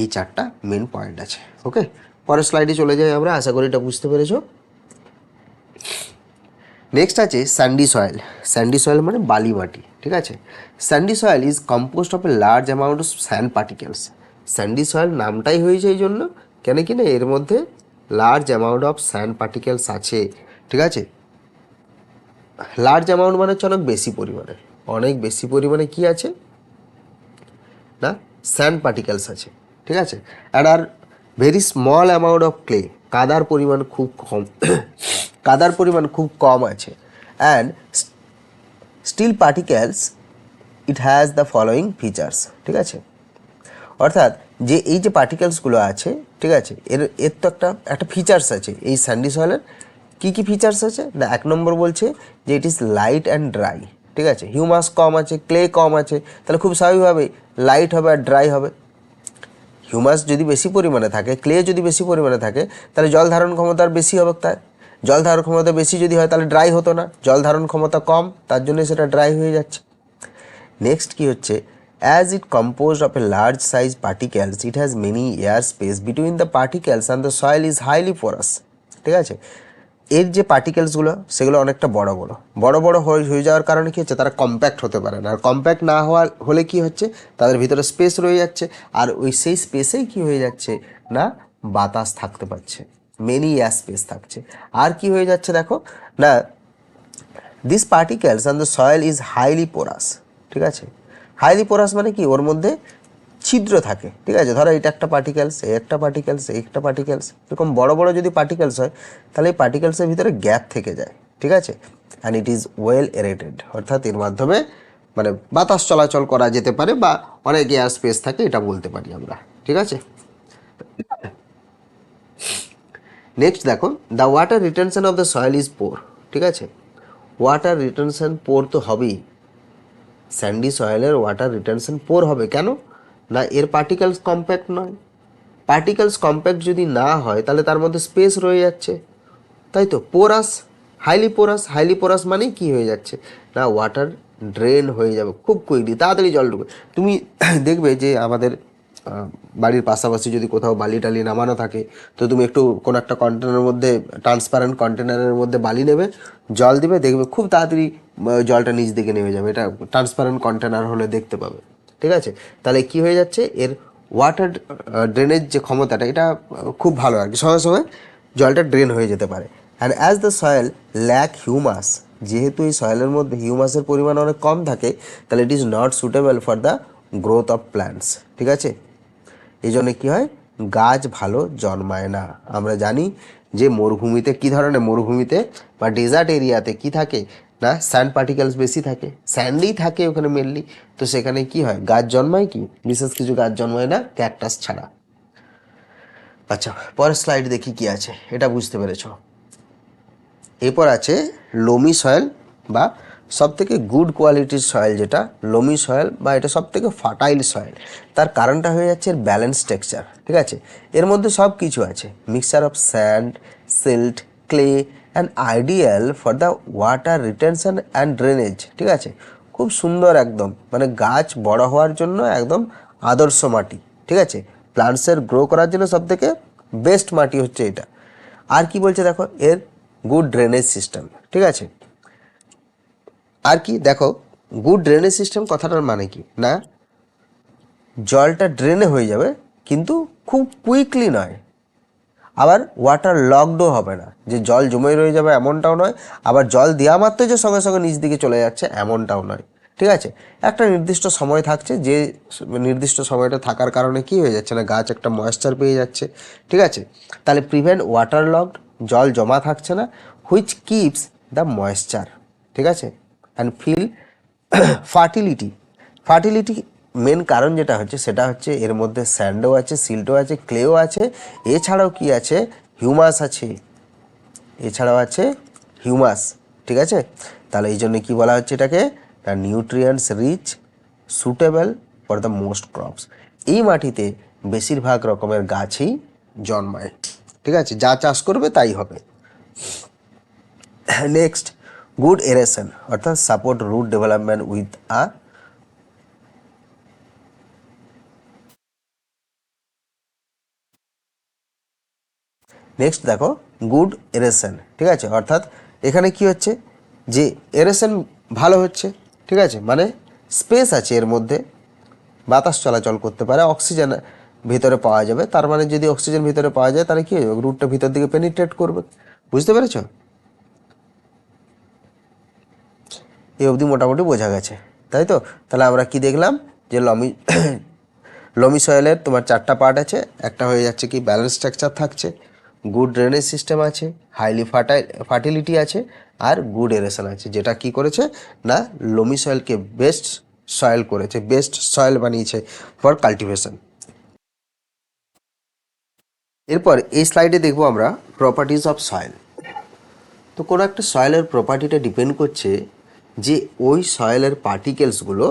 এই চারটা মেন পয়েন্ট আছে, ওকে। পরের স্লাইডে চলে যাই আমরা, আশা করি এটা বুঝতে পেরেছো। নেক্সট আছে স্যান্ডি সয়েল। স্যান্ডি সয়েল মানে বালি মাটি, ঠিক আছে। Sandy soil is compost of a large amount of sand particles. Sandy soil নামটাই হয়েছে এই জন্য, কেন কি না এর মধ্যে large amount of sand particles আছে, ঠিক আছে। লার্জ অ্যামাউন্ট মানে হচ্ছে অনেক বেশি পরিমাণে কি আছে না, স্যান্ড পার্টিকেলস আছে, ঠিক আছে। And are very small amount of clay, কাদার পরিমাণ খুব কম আছে। And still particles it has the following features, ঠিক আছে। অর্থাৎ যে এই যে পার্টিকেলসগুলো আছে, ঠিক আছে, এর তো একটা ফিচার্স আছে এই স্যান্ডি সয়েলের, কি কি ফিচার্স আছে না, 1 নম্বর বলছে যে it is light and dry, ঠিক আছে। হিউমাস কম আছে, ক্লে কম আছে, তাহলে খুব স্বাভাবিকভাবেই লাইট হবে আর ড্রাই হবে। হিউমাস যদি বেশি পরিমাণে থাকে, ক্লে যদি বেশি পরিমাণে থাকে, তাহলে জল ধারণ ক্ষমতা বেশি হবে। তাই জল ধারণ ক্ষমতা বেশি যদি হয় তাহলে ড্রাই হতো না, জল ধারণ ক্ষমতা কম, তার জন্য সেটা ড্রাই হয়ে যাচ্ছে। নেক্সট কি হচ্ছে, as it composed of a large size particles it has many air space between the particles and the soil is highly porous, ঠিক আছে। এর যে পার্টিকেলসগুলো সেগুলো অনেকটা বড় বড় বড় বড় হয়ে যাওয়ার কারণে কী হচ্ছে, তারা কম্প্যাক্ট হতে পারে না। আর কম্প্যাক্ট না হলে কি হচ্ছে, তাদের ভিতরে স্পেস রয়ে যাচ্ছে, আর ওই সেই স্পেসেই কি হয়ে যাচ্ছে না, বাতাস থাকতে পারছে, মেনি এয়ার স্পেস থাকছে। আর কি হয়ে যাচ্ছে দেখো না, this particles on the soil is highly porous, ঠিক আছে। হাইলি পোরাস মানে কি, ওর মধ্যে ছিদ্র থাকে, ঠিক আছে। ধরো এটা একটা পার্টিকেলস, এই একটা পার্টিকেলস, এই একটা পার্টিকেলস, এরকম বড় বড় যদি পার্টিকেলস হয় তাহলে এই পার্টিকেলসের ভিতরে গ্যাপ থেকে যায়, ঠিক আছে। অ্যান্ড ইট ইজ ওয়েল এরেটেড, অর্থাৎ এর মাধ্যমে মানে বাতাস চলাচল করা যেতে পারে বা অনেক এয়ার স্পেস থাকে, এটা বলতে পারি আমরা, ঠিক আছে। নেক্সট দেখো, the water retention of the soil is poor, ঠিক আছে। ওয়াটার রিটেনশন পোর তো হবেই, স্যান্ডি সয়েলের ওয়াটার রিটেনশন পোর হবে কেন না, এর পার্টিকেলস কম্প্যাক্ট নয়। পার্টিকেলস কম্প্যাক্ট যদি না হয় তাহলে তার মধ্যে স্পেস রয়ে যাচ্ছে, তাই তো। Porous, highly porous, highly porous মানে কি হয়ে যাচ্ছে না, ওয়াটার ড্রেন হয়ে যাবে খুব কুইকলি, তাড়াতাড়ি জল ঢুকে। তুমি দেখবে যে আমাদের বাড়ির পাশাপাশি যদি কোথাও বালি টালি নামানো থাকে, তো তুমি একটু কোনো একটা কন্টেনারের মধ্যে, ট্রান্সপারেন্ট কন্টেনারের মধ্যে বালি নেবে, জল দিবে, দেখবে খুব তাড়াতাড়ি জলটা নিচ দিকে নেমে যাবে। এটা ট্রান্সপারেন্ট কন্টেনার হলে দেখতে পাবে, ঠিক আছে। তাহলে কি হয়ে যাচ্ছে, এর ওয়াটার ড্রেনের যে ক্ষমতাটা এটা খুব ভালো আর কি, সঙ্গে সঙ্গে জলটা ড্রেন হয়ে যেতে পারে। And as the soil lack humus, যেহেতু এই সয়েলের মধ্যে হিউমাসের পরিমাণ অনেক কম থাকে, তাহলে it is not suitable for the growth of plants, ঠিক আছে। এই জন্য কী হয়, গাছ ভালো জন্মায় না। আমরা জানি যে মরুভূমিতে কী ধরনের, মরুভূমিতে বা ডেজার্ট এরিয়াতে কি থাকে না, স্যান্ড পার্টিকেলস বেশি থাকে, স্যান্ডই থাকে ওখানে মেনলি, তো সেখানে কি হয়, গাছ জন্মায় কি, বিশেষ কিছু গাছ জন্মায় না, ক্যাকটাস ছাড়া। আচ্ছা, পরের স্লাইড দেখি কি আছে, এটা বুঝতে পেরেছ। এরপর আছে লোমি সয়েল বা সবথেকে গুড কোয়ালিটির সয়েল, যেটা লোমি সয়েল বা এটা সবথেকে ফার্টাইল সয়েল। তার কারণটা হয়ে যাচ্ছে এর ব্যালেন্স টেক্সচার, ঠিক আছে। এর মধ্যে সব কিছু আছে, mixture of sand, silt, clay and ideal for the water retention and drainage, ঠিক আছে। খুব সুন্দর একদম, মানে গাছ বড় হওয়ার জন্য একদম আদর্শ মাটি, ঠিক আছে। প্লান্টসের গ্রো করার জন্য সবথেকে বেস্ট মাটি হচ্ছে এটা। আর কি বলছে দেখো, এর গুড ড্রেনেজ সিস্টেম, ঠিক আছে। আর কি দেখো, গুড ড্রেনেজ সিস্টেম কথাটার মানে কি না, জলটা ড্রেনে হয়ে যাবে কিন্তু খুব কুইকলি নয়, আবার ওয়াটার লকডও হবে না, যে জল জমে রয়ে যাবে এমনটাও নয়, আবার জল দেওয়া মাত্রই যে সঙ্গে সঙ্গে নিচ দিকে চলে যাচ্ছে এমনটাও নয়, ঠিক আছে। একটা নির্দিষ্ট সময় থাকছে, যে নির্দিষ্ট সময়টা থাকার কারণে কি হয়ে যাচ্ছে না, গাছ একটা ময়েশ্চার পেয়ে যাচ্ছে, ঠিক আছে। তাহলে প্রিভেন্ট ওয়াটার লকড, জল জমা থাকছে না, হুইচ কিপস দ্য ময়েশ্চার, ঠিক আছে। And feel fertility, fertility main কারণ যেটা হচ্ছে সেটা হচ্ছে এর মধ্যে স্যান্ডও আছে, সিল্টও আছে, ক্লেও আছে, এছাড়াও কি আছে, হিউমাস আছে, এছাড়াও আছে হিউমাস, ঠিক আছে। তাহলে এই জন্য কী বলা হচ্ছে এটাকে, the nutrients rich, suitable for the most crops. এই মাটিতে বেশিরভাগ রকমের গাছই জন্মায়, ঠিক আছে, যা চাষ করবে তাই হবে। নেক্সট, গুড এরেশন, অর্থাৎ support root development with a next দেখো, গুড এরেশন, ঠিক আছে। অর্থাৎ এখানে কি হচ্ছে, যে এরেশন ভালো হচ্ছে, ঠিক আছে, মানে স্পেস আছে এর মধ্যে, বাতাস চলাচল করতে পারে, অক্সিজেন ভিতরে পাওয়া যাবে, তার মানে যদি অক্সিজেন ভিতরে পাওয়া যায় তাহলে কি হবে, রুটটা ভিতর দিকে পেনিট্রেট করবে, বুঝতে পেরেছ। এই অবধি মোটামুটি বোঝা গেছে, তাই তো। তাহলে আমরা কি দেখলাম, যে লোমি সয়েলের তোমার 4টা পার্ট আছে, একটা হয়ে যাচ্ছে কি ব্যালেন্স স্ট্রাকচার থাকছে, গুড ড্রেনেজ সিস্টেম আছে, হাইলি ফার্টিলিটি আছে, আর গুড এরেশন আছে, যেটা কি করেছে না, লোমি সয়েলকে বেস্ট সয়েল করেছে, বেস্ট সয়েল বানিয়েছে ফর কাল্টিভেশন। এরপর এই স্লাইডে দেখবো আমরা প্রপার্টিজ অফ সয়েল। তো কোনো একটা সয়েলের প্রপার্টিটা ডিপেন্ড করছে যে ওই সয়েলের পার্টিকেলসগুলো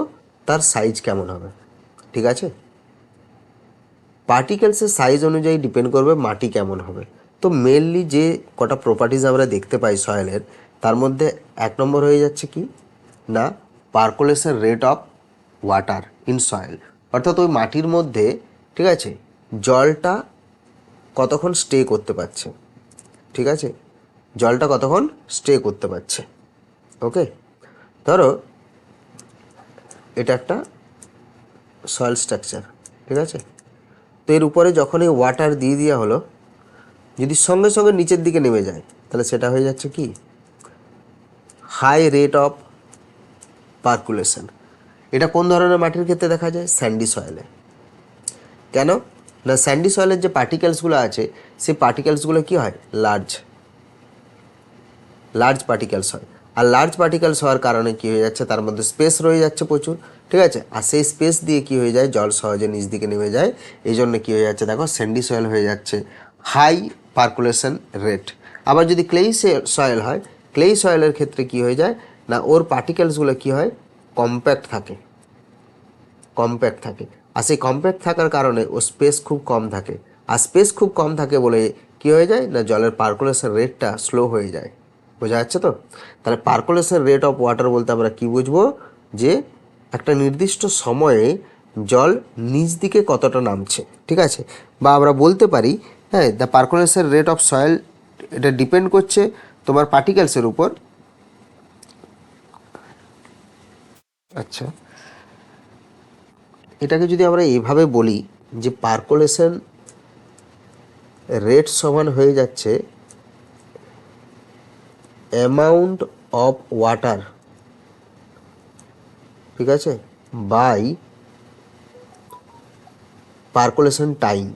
তার সাইজ কেমন হবে, ঠিক আছে? পার্টিকেলসের সাইজ অনুযায়ী ডিপেন্ড করবে মাটি কেমন হবে। তো মেনলি যে কটা প্রপার্টিজ আমরা দেখতে পাই সয়েলের, তার মধ্যে 1 নম্বর হয়ে যাচ্ছে কি না, percolation rate of water in soil, অর্থাৎ ওই মাটির মধ্যে, ঠিক আছে, জলটা কতক্ষণ স্টে করতে পারছে, ঠিক আছে, জলটা কতক্ষণ স্টে করতে পারছে। ওকে, ধরো এটা একটা সয়েল স্ট্রাকচার, ঠিক আছে। তো এর উপরে যখনই ওয়াটার দিয়ে দেওয়া হলো, যদি সঙ্গে সঙ্গে নিচের দিকে নেমে যায়, তাহলে সেটা হয়ে যাচ্ছে কি হাই রেট অফ পার্কুলেশন। এটা কোন ধরনের মাটির ক্ষেত্রে দেখা যায়? স্যান্ডি সয়েলে। কেন না, স্যান্ডি সয়েলের যে পার্টিকেলসগুলো আছে, সেই পার্টিকেলসগুলো কী হয়, লার্জ পার্টিকেলস হয়। আর লার্জ পার্টিকেলস হওয়ার কারণে কী হয়ে যাচ্ছে, তার মধ্যে স্পেস রয়ে যাচ্ছে প্রচুর, ঠিক আছে। আর সেই স্পেস দিয়ে কী হয়ে যায়, জল সহজে নিচ দিকে নেমে যায়। এই জন্য কী হয়ে যাচ্ছে, দেখো স্যান্ডি সয়েল হয়ে যাচ্ছে, হাই পার্কুলেশন রেট। আবার যদি ক্লেই সয়েল হয়, ক্লেই সয়েলের ক্ষেত্রে কী হয়ে যায় না, ওর পার্টিকেলসগুলো কী হয়, কম্প্যাক্ট থাকে। আর সেই কম্প্যাক্ট থাকার কারণে ও স্পেস খুব কম থাকে। আর স্পেস খুব কম থাকে বলে কী হয়ে যায় না, জলের পার্কুলেশন রেটটা স্লো হয়ে যায়। বোঝা যাচ্ছে তো? তাহলে পার্কুলেশন রেট অফ ওয়াটার বলতে আমরা কী বুঝবো, যে একটা নির্দিষ্ট সময়ে জল নিচ দিকে কতটা নামছে, ঠিক আছে। বা আমরা বলতে পারি, হ্যাঁ, the percolation rate of soil, এটা ডিপেন্ড করছে তোমার পার্টিকেলসের উপর। আচ্ছা, এটাকে যদি আমরা এইভাবে বলি যে পার্কুলেশন রেট সমান হয়ে যাচ্ছে অ্যামাউন্ট অফ ওয়াটার, ঠিক আছে, by percolation time.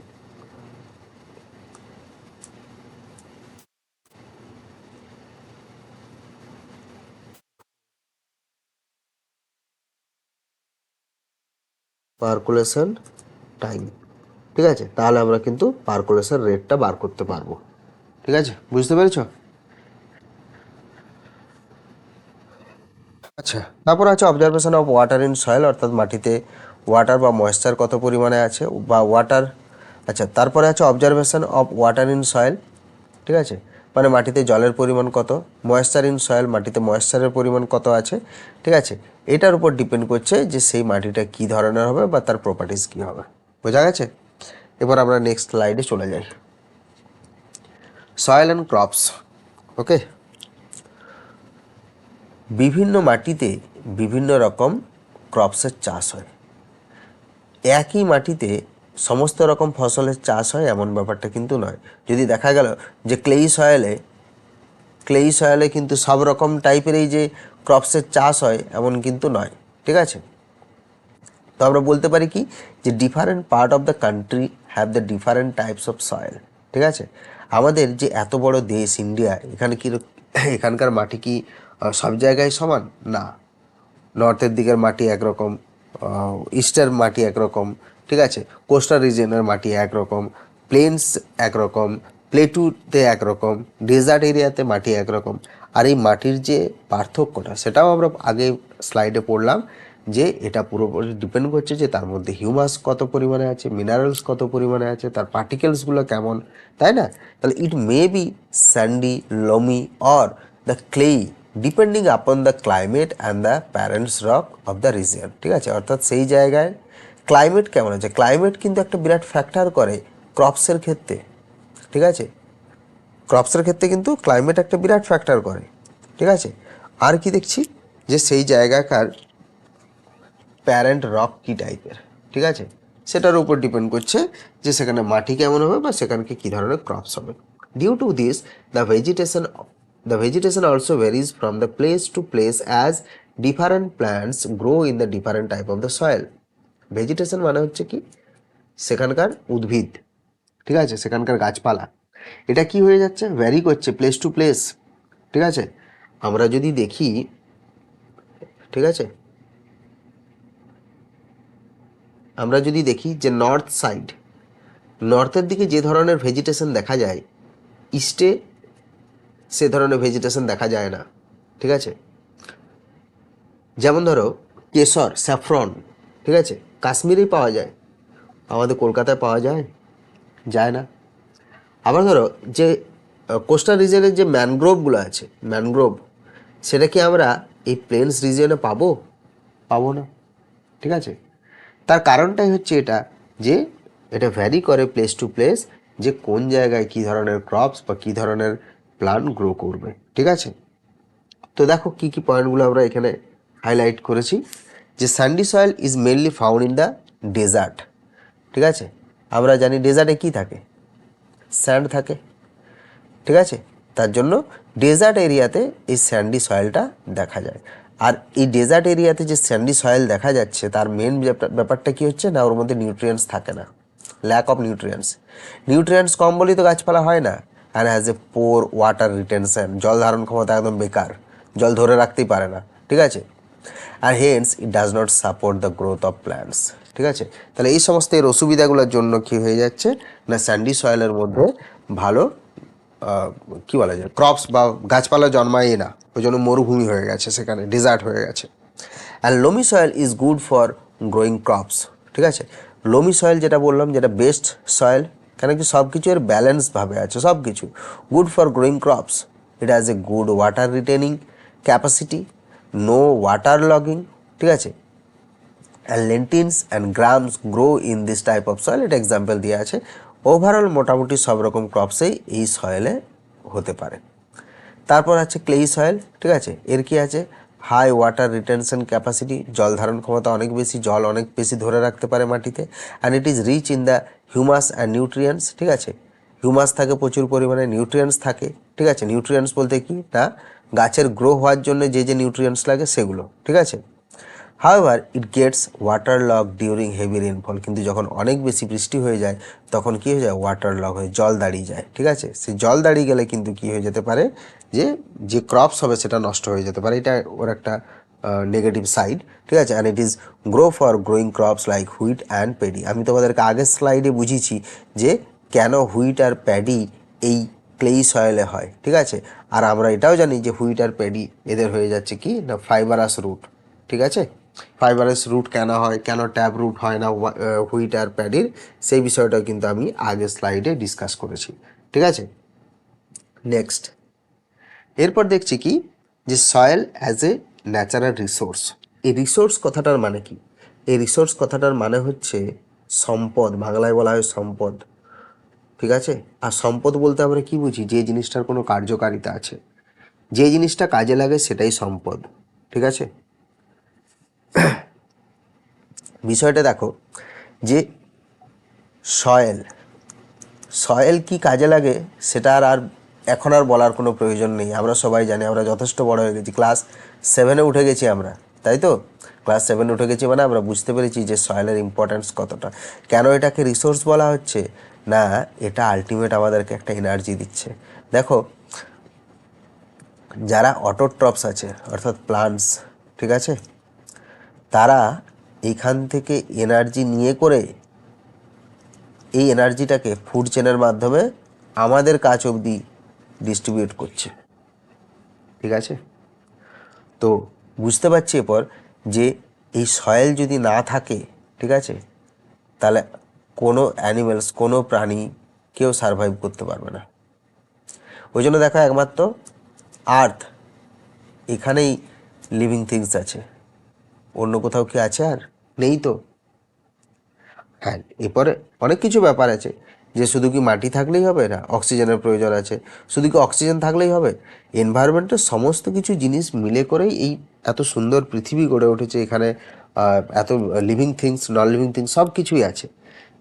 Percolation time, ঠিক আছে। তাহলে আমরা কিন্তু পার্কুলেশন রেটটা বার করতে পারবো, ঠিক আছে, বুঝতে পেরেছ? আচ্ছা, তারপর আছে observation of water in soil, অর্থাৎ মাটিতে ওয়াটার বা ময়েশ্চার কত পরিমাণে আছে বা ওয়াটার। আচ্ছা, তারপরে আছে observation of water in soil, ঠিক আছে, মানে মাটিতে জলের পরিমাণ কত, ময়েশ্চার ইন সয়েল, মাটিতে ময়েশ্চারের পরিমাণ কত আছে, ঠিক আছে। এটার উপর ডিপেন্ড করছে যে সেই মাটিটা কী ধরনের হবে বা তার প্রপার্টিস কী হবে। বোঝা গেছে? এবার আমরা নেক্সট স্লাইডে চলে যাই। Soil and crops. ওকে, বিভিন্ন মাটিতে বিভিন্ন রকম ক্রপসের চাষ হয়। একই মাটিতে সমস্ত রকম ফসলের চাষ হয় এমন ব্যাপারটা কিন্তু নয়। যদি দেখা গেল যে ক্লেই সয়েলে কিন্তু সব রকম টাইপের এই যে ক্রপসের চাষ হয় এমন কিন্তু নয়, ঠিক আছে। তো আমরা বলতে পারি কি, যে different part of the country have the different types of soil, ঠিক আছে। আমাদের যে এত বড় দেশ ইন্ডিয়া, এখানে কি এখানকার মাটি কি সব জায়গায় সমান? না। নর্থের দিকের মাটি একরকম, ইস্টের মাটি একরকম, ঠিক আছে, কোস্টাল রিজিয়নের মাটি একরকম, প্লেন্স একরকম, প্লেটুতে একরকম, ডেজার্ট এরিয়াতে মাটি একরকম। আর এই মাটির যে পার্থক্যটা, সেটাও আমরা আগে স্লাইডে পড়লাম, যে এটা পুরোপুরি ডিপেন্ড করছে যে তার মধ্যে হিউমাস কত পরিমাণে আছে, মিনারেলস কত পরিমাণে আছে, তার পার্টিকেলসগুলো কেমন, তাই না? তাহলে it may be sandy, loamy or the clay depending upon the climate and the parents rock of the region, ঠিক আছে। অর্থাৎ সেই জায়গায় ক্লাইমেট কেমন আছে, ক্লাইমেট কিন্তু একটা বিরাট ফ্যাক্টর করে ক্রপসের ক্ষেত্রে, ঠিক আছে। ক্রপসের ক্ষেত্রে কিন্তু ক্লাইমেট একটা বিরাট ফ্যাক্টর করে, ঠিক আছে। আর কি দেখছি, যে সেই জায়গাকার প্যারেন্ট রক কী টাইপের, ঠিক আছে, সেটার উপর ডিপেন্ড করছে যে সেখানে মাটি কেমন হবে বা সেখানকে কী ধরনের ক্রপস হবে। Due to this the vegetation also varies from the place to place as different plants grow in the different type of the soil. Vegetation মানে হচ্ছে কি, সেখানকার উদ্ভিদ, ঠিক আছে, সেখানকার গাছপালা, এটা কি হয়ে যাচ্ছে, ভ্যারি করছে প্লেস টু প্লেস, ঠিক আছে। আমরা যদি দেখি, ঠিক আছে, আমরা যদি দেখি যে নর্থের দিকে যে ধরনের ভেজিটেশন দেখা যায়, ইস্টে সে ধরনের ভেজিটেশন দেখা যায় না, ঠিক আছে। যেমন ধরো কেশর, স্যাফরন, ঠিক আছে, কাশ্মীরেই পাওয়া যায়, আমাদের কলকাতায় পাওয়া যায়, যায় না। আবার ধরো যে কোস্টাল রিজনের যে ম্যানগ্রোভগুলো আছে, ম্যানগ্রোভ, সেটা কি আমরা এই প্লেন্স রিজিয়নে পাবো? পাবো না, ঠিক আছে। তার কারণটাই হচ্ছে এটা, যে এটা ভ্যারি করে প্লেস টু প্লেস, যে কোন জায়গায় কী ধরনের ক্রপস বা কী ধরনের প্লান্ট গ্রো করবে, ঠিক আছে। তো দেখো কী কী পয়েন্টগুলো আমরা এখানে হাইলাইট করেছি, যে sandy soil is mainly found in the desert, ঠিক আছে। আমরা জানি ডেজার্টে কী থাকে, স্যান্ড থাকে, ঠিক আছে। তার জন্য ডেজার্ট এরিয়াতে এই স্যান্ডি সয়েলটা দেখা যায়। আর এই ডেজার্ট এরিয়াতে যে স্যান্ডি সয়েল দেখা যাচ্ছে, তার মেন ব্যাপারটা কী হচ্ছে না, ওর মধ্যে নিউট্রিয়েন্টস থাকে না, ল্যাক অফ নিউট্রিয়েন্টস। নিউট্রিয়েন্টস কম বলেই তো গাছপালা হয় না। And has a poor water retention, জল ধারণ ক্ষমতা একদম বেকার, জল ধরে রাখতেই পারে না, ঠিক আছে। আর hence it does not support the growth of plants, ঠিক আছে। তাহলে এই সমস্ত এর অসুবিধাগুলোর জন্য কী হয়ে যাচ্ছে না, স্যান্ডি সয়েলের মধ্যে ভালো কী বলা যায়, ক্রপস বা গাছপালা জন্মায় না, ওই জন্য মরুভূমি হয়ে গেছে, সেখানে ডেজার্ট হয়ে গেছে। And loamy soil is good for growing crops, ঠিক আছে। লোমি সয়েল যেটা বললাম, যেটা বেস্ট সয়েল, কেন কি সব কিছু এর ব্যালেন্সভাবে আছে, সব কিছু good for growing crops. It has a good water retaining capacity, no water logging, ঠিক আছে। And lentils and grams grow in this type of soil, এটা এক্সাম্পল দেওয়া আছে। ওভারঅল মোটামুটি সব রকম ক্রপসেই এই সয়েলে হতে পারে। তারপর আছে ক্লেই সয়েল, ঠিক আছে। এর কি আছে, হাই ওয়াটার রিটেনশন ক্যাপাসিটি, জল ধারণ ক্ষমতা অনেক বেশি, জল অনেক বেশি ধরে রাখতে পারে মাটিতে। And it is rich in the humus and nutrients, ঠিক আছে। হিউমাস থাকে প্রচুর পরিমাণে, নিউট্রিয়েন্টস থাকে, ঠিক আছে। নিউট্রিয়েন্টস বলতে কি না, গাছের গ্রো হওয়ার জন্য যে যে নিউট্রিয়েন্টস লাগে সেগুলো, ঠিক আছে। However it gets water log during heavy rainfall, কিন্তু যখন অনেক বেশি বৃষ্টি হয়ে যায় তখন কী হয়ে যায়, ওয়াটার লগ হয়ে জল দাঁড়িয়ে যায়, ঠিক আছে। সেই জল দাঁড়িয়ে গেলে কিন্তু কী হয়ে যেতে পারে, যে যে ক্রপস হবে সেটা নষ্ট হয়ে যেতে পারে, এটা ওর একটা নেগেটিভ সাইড, ঠিক আছে। And it is grow for growing crops like wheat and paddy. আমি তোমাদেরকে আগের স্লাইডে বুঝিয়েছি যে কেন হুইট আর প্যাডি এই ক্লেই সয়েলে হয়, ঠিক আছে। আর আমরা এটাও জানি যে হুইট আর প্যাডি এদের হয়ে যাচ্ছে কি না, ফাইবারাস রুট, ঠিক আছে। ফাইবারাস রুট কেন হয়, কেন ট্যাপ রুট হয় না হুইট আর প্যাডির, সেই বিষয়টাও কিন্তু আমি আগের স্লাইডে ডিসকাস করেছি, ঠিক আছে। নেক্সট, এরপর দেখছি কি, যে soil as a natural resource. এই রিসোর্স কথাটার মানে কি, এই রিসোর্স কথাটার মানে হচ্ছে সম্পদ, বাংলায় বলা হয় সম্পদ, ঠিক আছে। আর সম্পদ বলতে আমরা কি বুঝি, যে জিনিসটার কোনো কার্যকারিতা আছে, যে জিনিসটা কাজে লাগে সেটাই সম্পদ, ঠিক আছে। বিষয়টা দেখো, যে সয়েল, সয়েল কি কাজে লাগে সেটা আর এখন আর বলার কোনো প্রয়োজন নেই, আমরা সবাই জানি, আমরা যথেষ্ট বড় হয়ে গেছি, ক্লাস 7-এ উঠে গেছি আমরা, তাই তো। ক্লাস 7 উঠে গেছি মানে আমরা বুঝতে পেরেছি যে সয়েলের ইম্পর্ট্যান্স কতটা। কেন এটাকে রিসোর্স বলা হচ্ছে না, এটা আলটিমেট আমাদেরকে একটা এনার্জি দিচ্ছে। দেখো, যারা অটোট্রপস আছে অর্থাৎ প্লান্টস, ঠিক আছে, তারা এইখান থেকে এনার্জি নিয়ে করে এই এনার্জিটাকে ফুড চেনের মাধ্যমে আমাদের কাছ অবধি ডিস্ট্রিবিউট করছে, ঠিক আছে। তো বুঝতে পারছি এরপর যে এই সয়েল যদি না থাকে, ঠিক আছে, তাহলে কোনো অ্যানিমেলস, কোনো প্রাণী কেউ সারভাইভ করতে পারবে না। ওই জন্য দেখো একমাত্র আর্থ, এখানেই লিভিং থিংস আছে, অন্য কোথাও কি আছে আর নেই তো। হ্যাঁ, এরপরে অনেক কিছু ব্যাপার আছে, যে শুধু কি মাটি থাকলেই হবে না, অক্সিজেনের প্রয়োজন আছে, শুধু কি অক্সিজেন থাকলেই হবে, এনভায়রনমেন্টের সমস্ত কিছু জিনিস মিলে করেই এই এত সুন্দর পৃথিবী গড়ে উঠেছে। এখানে এত living things, non living things সব কিছুই আছে।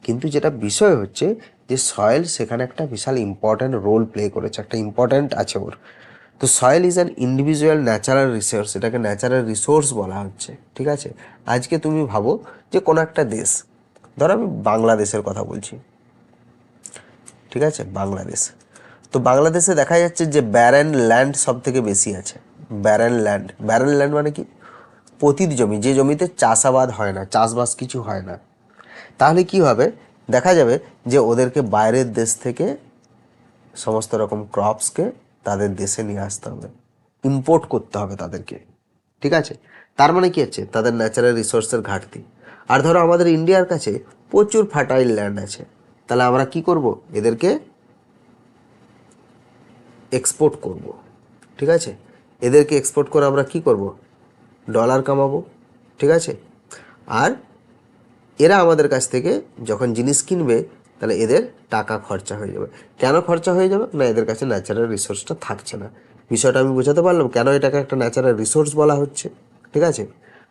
কিন্তু যেটা বিষয় হচ্ছে যে সয়েল সেখানে একটা বিশাল ইম্পর্ট্যান্ট রোল প্লে করেছে, একটা ইম্পর্ট্যান্ট আছে ওর। তো soil is an individual natural resource, এটাকে ন্যাচারাল রিসোর্স বলা হচ্ছে, ঠিক আছে। আজকে তুমি ভাবো যে কোনো একটা দেশ, ধরো আমি বাংলাদেশের কথা বলছি, ঠিক আছে, বাংলাদেশ। তো বাংলাদেশে দেখা যাচ্ছে যে ব্যারেন ল্যান্ড সব থেকে বেশি আছে। ব্যারেন ল্যান্ড, ব্যারেন ল্যান্ড মানে কি, পতিত জমি, যে জমিতে চাষাবাদ হয় না, চাষবাস কিছু হয় না। তাহলে কি হবে, দেখা যাবে যে ওদেরকে বাইরের দেশ থেকে সমস্ত রকম ক্রপসকে তাদের দেশে নিয়ে আসতে হবে, ইম্পোর্ট করতে হবে তাদেরকে। ঠিক আছে, তার মানে কি হচ্ছে, তাদের ন্যাচারাল রিসোর্সের ঘাটতি। আর ধরো আমাদের ইন্ডিয়ার কাছে প্রচুর ফার্টাইল ল্যান্ড আছে, তাহলে আমরা কি করব, এদেরকে এক্সপোর্ট করব। ঠিক আছে, এদেরকে এক্সপোর্ট করে আমরা কি করব, ডলার কামাবো। ঠিক আছে, আর এরা আমাদের কাছ থেকে যখন জিনিস কিনবে তাহলে এদের টাকা খরচা হয়ে যাবে। কেন খরচা হয়ে যাবে না, এদের কাছে ন্যাচারাল রিসোর্সটা থাকছে না। বিষয়টা আমি বোঝাতে পারলাম কেন এটাকে একটা ন্যাচারাল রিসোর্স বলা হচ্ছে। ঠিক আছে,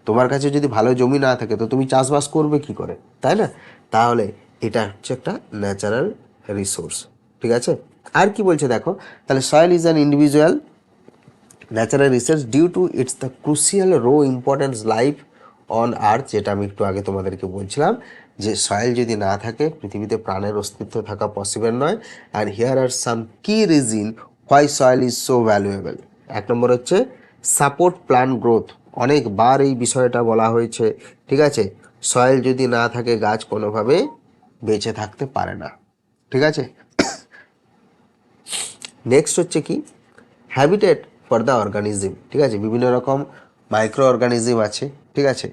তোমার কাছে যদি ভালো জমি না থাকে তো তুমি চাষবাস করবে কি করে, তাই না? তাহলে এটা হচ্ছে একটা ন্যাচারাল রিসোর্স। ঠিক আছে, আর কি বলছে দেখো, তাহলে soil is an individual natural resource due to its the crucial role importance life on earth, যেটা আমি একটু আগে তোমাদেরকে বলছিলাম যে সয়েল যদি না থাকে পৃথিবীতে প্রাণের অস্তিত্ব থাকা পসিবল নয়। আর হিয়ার আর সাম কি reason why soil is so valuable. এক নম্বর হচ্ছে সাপোর্ট প্ল্যান্ট গ্রোথ, অনেকবার এই বিষয়টা বলা হয়েছে। ঠিক আছে, সয়েল যদি না থাকে গাছ কোনোভাবে বেঁচে থাকতে পারে না। ঠিক আছে, নেক্সট হচ্ছে কি, হ্যাবিটেট ফর দ্য অর্গানিজম। ঠিক আছে, বিভিন্ন রকম মাইক্রো অর্গানিজম আছে। ঠিক আছে,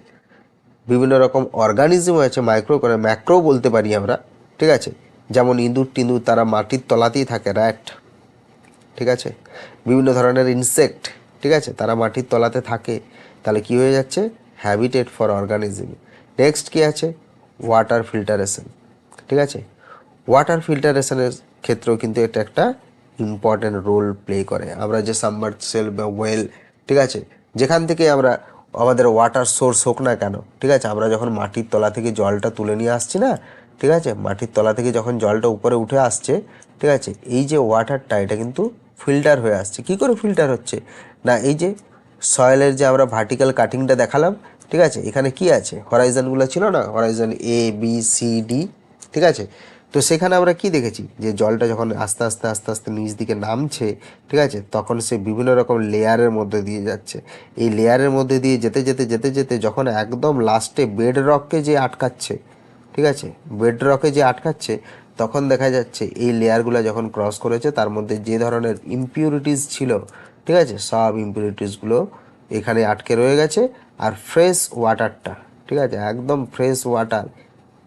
বিভিন্ন রকম অর্গানিজম আছে, মাইক্রো করে ম্যাক্রো বলতে পারি আমরা। ঠিক আছে, যেমন ইঁদুর টিঁদুর, তারা মাটির তলাতেই থাকে, র্যাট। ঠিক আছে, বিভিন্ন ধরনের ইনসেক্ট, ঠিক আছে, তারা মাটির তলাতে থাকে। তাহলে কি হয়ে যাচ্ছে, হ্যাবিটেট ফর অর্গানিজম। নেক্সট কি আছে, ওয়াটার ফিল্টারেশন। ঠিক আছে, ওয়াটার ফিল্টারেশনের ক্ষেত্রেও কিন্তু এটা একটা ইম্পর্ট্যান্ট রোল প্লে করে। আমরা যে সাবমার্সেল বা ওয়েল, ঠিক আছে, যেখান থেকে আমরা আমাদের ওয়াটার সোর্স হোক না কেন, ঠিক আছে, আমরা যখন মাটির তলা থেকে জলটা তুলে নিয়ে আসছি না, ঠিক আছে, মাটির তলা থেকে যখন জলটা উপরে উঠে আসছে, ঠিক আছে, এই যে ওয়াটারটা এটা কিন্তু ফিল্টার হয়ে আসছে। কি করে ফিল্টার হচ্ছে না, এই যে সয়েলের যে আমরা ভার্টিক্যাল কাটিংটা দেখালাম, ঠিক আছে, এখানে কি আছে, হরাইজনগুলো ছিল না, Horizon A B C D. ঠিক আছে, তো সেখানে আমরা কি দেখেছি যে জলটা যখন আস্তে আস্তে আস্তে আস্তে নিচ দিকে নামছে, ঠিক আছে, তখন সে বিভিন্ন রকম লেয়ারের মধ্যে দিয়ে যাচ্ছে। এই লেয়ারের মধ্যে দিয়ে যেতে যেতে যেতে যেতে যখন একদম লাস্টে বেড রককে যে আটকাচ্ছে, ঠিক আছে, বেড রকে যে আটকাচ্ছে, তখন দেখা যাচ্ছে এই লেয়ারগুলো যখন ক্রস করেছে তার মধ্যে যে ধরনের ইমপিউরিটিস ছিল, ঠিক আছে, সব ইমপিউরিটিসগুলো এখানে আটকে রয়ে গেছে। আর ফ্রেশ ওয়াটারটা, ঠিক আছে, একদম ফ্রেশ ওয়াটার,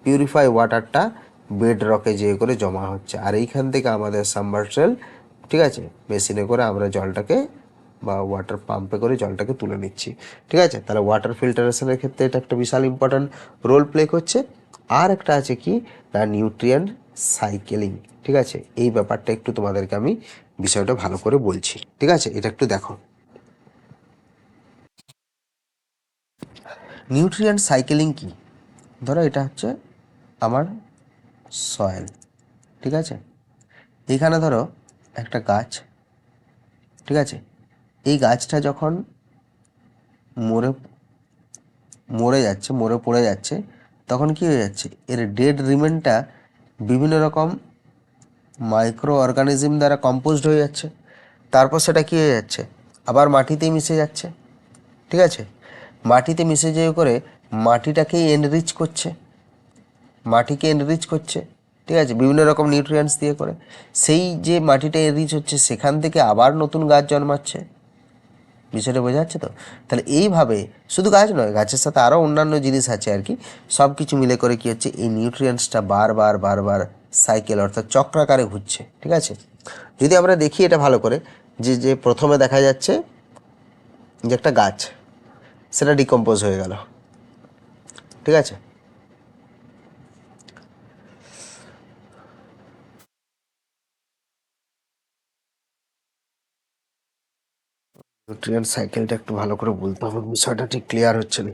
পিউরিফাই ওয়াটারটা বেড রকে যেয়ে করে জমা হচ্ছে। আর এইখান থেকে আমাদের সাবমার্সেল, ঠিক আছে, মেশিনে করে আমরা জলটাকে বা ওয়াটার পাম্পে করে জলটাকে তুলে নিচ্ছি। ঠিক আছে, তাহলে ওয়াটার ফিল্টারেশনের ক্ষেত্রে এটা একটা বিশাল ইম্পর্ট্যান্ট রোল প্লে করছে। আর একটা আছে কি না, নিউট্রিয়েন্ট সাইকেলিং। ঠিক আছে, এই ব্যাপারটা একটু তোমাদেরকে আমি বিষয়টা ভালো করে বলছি। ঠিক আছে, এটা একটু দেখো, নিউট্রিয়েন্ট সাইকেলিং কি। ধরো এটা হচ্ছে আমার সয়েল, ঠিক আছে, এইখানে ধরো একটা গাছ, ঠিক আছে, এই গাছটা যখন মরে মরে যাচ্ছে, মরে পড়ে যাচ্ছে, তখন কি হয়ে যাচ্ছে, এর ডেড রিমেনটা বিভিন্ন রকম মাইক্রো অর্গানিজম দ্বারা কম্পোজড হয়ে যাচ্ছে। তারপর সেটা কী হয়ে যাচ্ছে, আবার মাটিতেই মিশে যাচ্ছে। ঠিক আছে, মাটিতে মিশে যেয়ে করে মাটিটাকেই এনরিচ করছে, মাটিকে এনরিচ করছে। ঠিক আছে, বিভিন্ন রকম নিউট্রিয়েন্টস দিয়ে করে সেই যে মাটিটা এনরিচ হচ্ছে সেখান থেকে আবার নতুন গাছ জন্মাচ্ছে। বিষয়টা বোঝা যাচ্ছে তো? তাহলে এইভাবে শুধু গাছ নয়, গাছের সাথে আরও অন্যান্য জিনিস আছে আর কি, সব কিছু মিলে করে কী হচ্ছে, এই নিউট্রিয়েন্টসটা বারবার বারবার সাইকেল অর্থাৎ চক্রাকারে ঘুরছে। ঠিক আছে, যদি আমরা দেখি এটা ভালো করে, যে যে প্রথমে দেখা যাচ্ছে যে একটা গাছ, সেটা ডিকম্পোজ হয়ে গেল। ঠিক আছে, নিউট্রিয়েন্ট সাইকেলটা একটু ভালো করে বলতে হবে, বিষয়টা ঠিক ক্লিয়ার হচ্ছে না।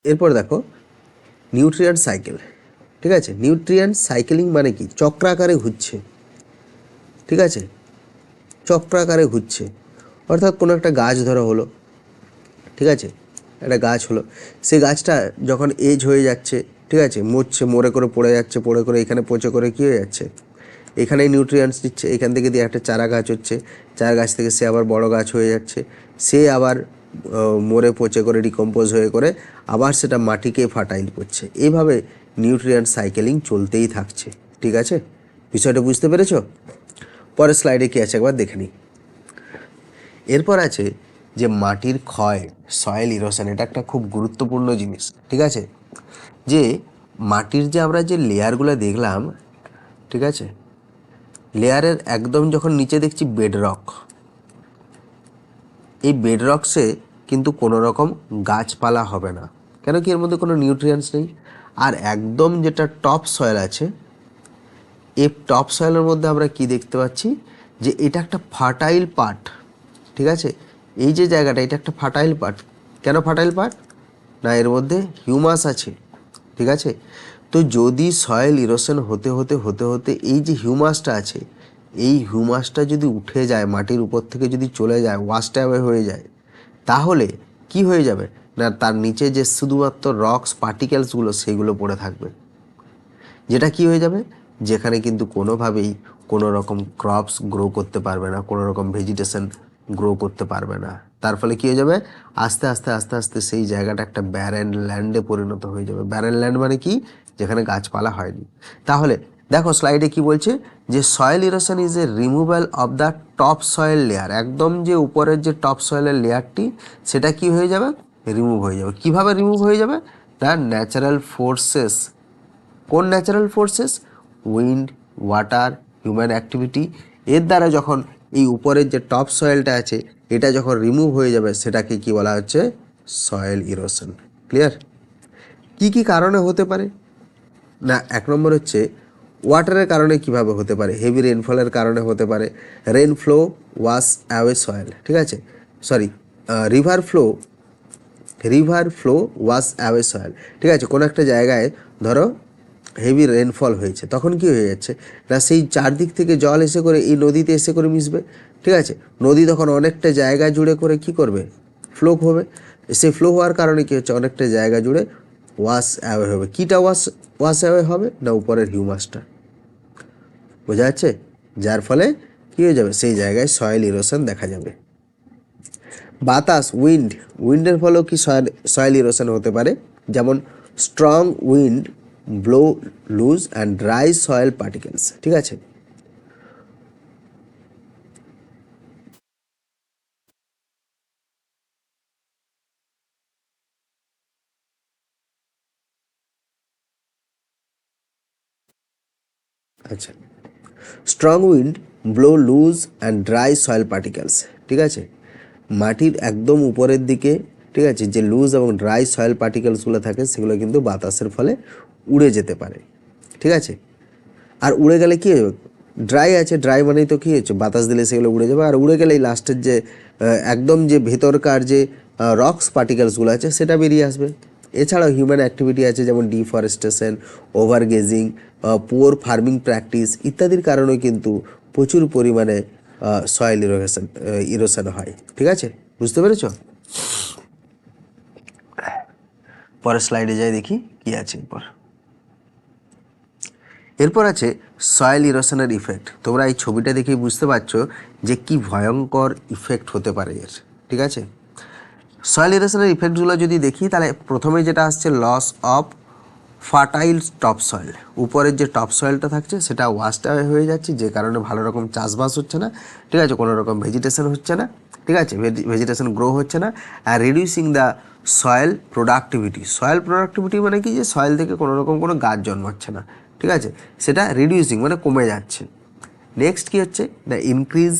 এরপর দেখো নিউট্রিয়েন্ট সাইকেল। ঠিক আছে, নিউট্রিয়েন্ট সাইকেলিং মানে কি, চক্রাকারে ঘুরছে। ঠিক আছে, চক্রাকারে ঘুরছে, অর্থাৎ কোনো একটা গাছ ধরো হলো, ঠিক আছে, একটা গাছ হলো, সেই গাছটা যখন এজ হয়ে যাচ্ছে, ঠিক আছে, মরছে, মরে করে পড়ে যাচ্ছে, পড়ে করে এখানে পচে করে কী হয়ে যাচ্ছে, এখানেই নিউট্রিয়েন্টস দিচ্ছে, এখান থেকে দিয়ে একটা চারা গাছ হচ্ছে, চারা গাছ থেকে সে আবার বড় গাছ হয়ে যাচ্ছে, সে আবার মরে পচে করে ডিকম্পোজ হয়ে করে আবার সেটা মাটিকে ফার্টাইল করছে। এইভাবে নিউট্রিয়েন্ট সাইকেলিং চলতেই থাকছে। ঠিক আছে, বিষয়টা বুঝতে পেরেছো? পরের স্লাইডে কী আছে একবার দেখে নিই। এরপর আছে যে মাটির ক্ষয়, সয়েল ইরোশন। এটা একটা খুব গুরুত্বপূর্ণ জিনিস। ঠিক আছে, যে মাটির যে আমরা যে লেয়ারগুলো দেখলাম, ঠিক আছে, লেয়ারের একদম যখন নিচে দেখছি বেডরক, এই বেডরক্সে কিন্তু কোনো রকম গাছপালা হবে না, কেন কি এর মধ্যে কোনো নিউট্রিয়েন্টস নেই। আর একদম যেটা টপ সয়েল আছে, এই টপ সয়েলের মধ্যে আমরা কি দেখতে পাচ্ছি, যে এটা একটা ফার্টাইল পার্ট। ঠিক আছে, এই যে জায়গাটা, এটা একটা ফার্টাইল পার্ট। কেন ফার্টাইল পার্ট? না, এর মধ্যে হিউমাস আছে। ঠিক আছে, তো যদি সয়েল ইরোশন হতে হতে হতে হতে এই যে হিউমাসটা আছে, এই হিউমাসটা যদি উঠে যায় মাটির উপর থেকে, যদি চলে যায়, ওয়াশড অ্যাওয়ে হয়ে যায়, তাহলে কি হয়ে যাবে না, তার নিচে যে শুধুমাত্র রক্স পার্টিকেলসগুলো সেইগুলো পড়ে থাকবে, যেটা কি হয়ে যাবে, যেখানে কিন্তু কোনোভাবেই কোনো রকম ক্রপস গ্রো করতে পারবে না, কোনো রকম ভেজিটেশন গ্রো করতে পারবে না। তার ফলে কী হয়ে যাবে, আস্তে আস্তে আস্তে আস্তে সেই জায়গাটা একটা ব্যারেন ল্যান্ডে পরিণত হয়ে যাবে। ব্যারেন ল্যান্ড মানে কি, যেখানে গাছপালা হয়নি। তাহলে দেখো স্লাইডে কি বলছে, যে soil erosion is a removal of the top soil layer. একদম যে উপরের যে টপ সয়েলের লেয়ারটি, সেটা কি হয়ে যাবে, রিমুভ হয়ে যাবে। কিভাবে রিমুভ হয়ে যাবে, দ্য ন্যাচারাল ফোর্সেস। কোন natural forces? Wind, water, human activity. এর দ্বারা যখন এই উপরের যে টপ সয়েলটা আছে, এটা যখন রিমুভ হয়ে যাবে, সেটাকে কি বলা হচ্ছে, সয়েল ইরোশন। ক্লিয়ার? কি কি কারণে হতে পারে না, এক নম্বর হচ্ছে ওয়াটারের কারণে। কিভাবে হতে পারে? হেভি রেনফলের কারণে হতে পারে। রেনফ্লো ওয়াশ অ্যাওয়ে সয়েল। ঠিক আছে, sorry, river flow wash away soil. ঠিক আছে, কোনো একটা জায়গায় ধরো হেভি রেনফল হয়েছে, তখন কি হয়ে যাচ্ছে না, সেই চারদিক থেকে জল এসে করে এই নদীতে এসে করে মিশবে। ঠিক আছে, নদী তখন অনেকটা জায়গা জুড়ে করে কি করবে, ফ্লো হবে। সেই ফ্লো হওয়ার কারণে কি হচ্ছে, অনেকটা জায়গা জুড়ে ওয়াশ অ্যাওয়ে হবে। কীটা ওয়াশ অ্যাওয়ে হবে না, উপরের হিউমাসটা। বোঝা যাচ্ছে? যার ফলে কী হয়ে যাবে, সেই জায়গায় সয়েল ইরোশন দেখা যাবে। বাতাস, উইন্ডের ফলেও কি সয়েল ইরোশন হতে পারে। যেমন strong wind blow loose and dry soil particles. ঠিক আছে, আচ্ছা, strong wind blow loose and dry soil particles. ঠিক আছে, মাটির একদম উপরের দিকে, ঠিক আছে, যে লুজ এবং ড্রাই সয়েল পার্টিকেলসগুলো থাকে, সেগুলো কিন্তু বাতাসের ফলে উড়ে যেতে পারে। ঠিক আছে, আর উড়ে গেলে কী হবে, ড্রাই আছে, ড্রাই মানেই তো কী হচ্ছে, বাতাস দিলে সেগুলো উড়ে যাবে। আর উড়ে গেলেই লাস্টের যে একদম যে ভেতরকার যে রক্স পার্টিকেলসগুলো আছে, সেটা বেরিয়ে আসবে। এছাড়াও হিউম্যান অ্যাক্টিভিটি আছে, যেমন deforestation, over grazing, poor farming practice ইত্যাদির কারণেও কিন্তু প্রচুর পরিমাণে সয়েল ইরোশন হয়। ঠিক আছে, বুঝতে পেরেছ? পরের স্লাইডে যাই, দেখি কি আছে এরপর আছে সয়েল ইরোশনের ইফেক্ট। তোমরা এই ছবিটা দেখেই বুঝতে পারছো যে কি ভয়ঙ্কর ইফেক্ট হতে পারে এর। ঠিক আছে, সয়েল ইরোশনের ইফেক্টগুলো যদি দেখি, তাহলে প্রথমে যেটা আসছে, loss of fertile top soil. উপরের যে টপ সয়েলটা থাকছে, সেটা ওয়াশড অ্যাওয়ে হয়ে যাচ্ছে, যে কারণে ভালো রকম চাষবাস হচ্ছে না। ঠিক আছে, কোনো রকম ভেজিটেশন হচ্ছে না। ঠিক আছে, ভেজিটেশন গ্রো হচ্ছে না। আর reducing the soil productivity. Soil productivity মানে কি, যে সয়েল থেকে কোনো রকম কোনো গাছ জন্মাচ্ছে না। ঠিক আছে, সেটা রিডিউসিং মানে কমে যাচ্ছে। নেক্সট কী হচ্ছে, the increase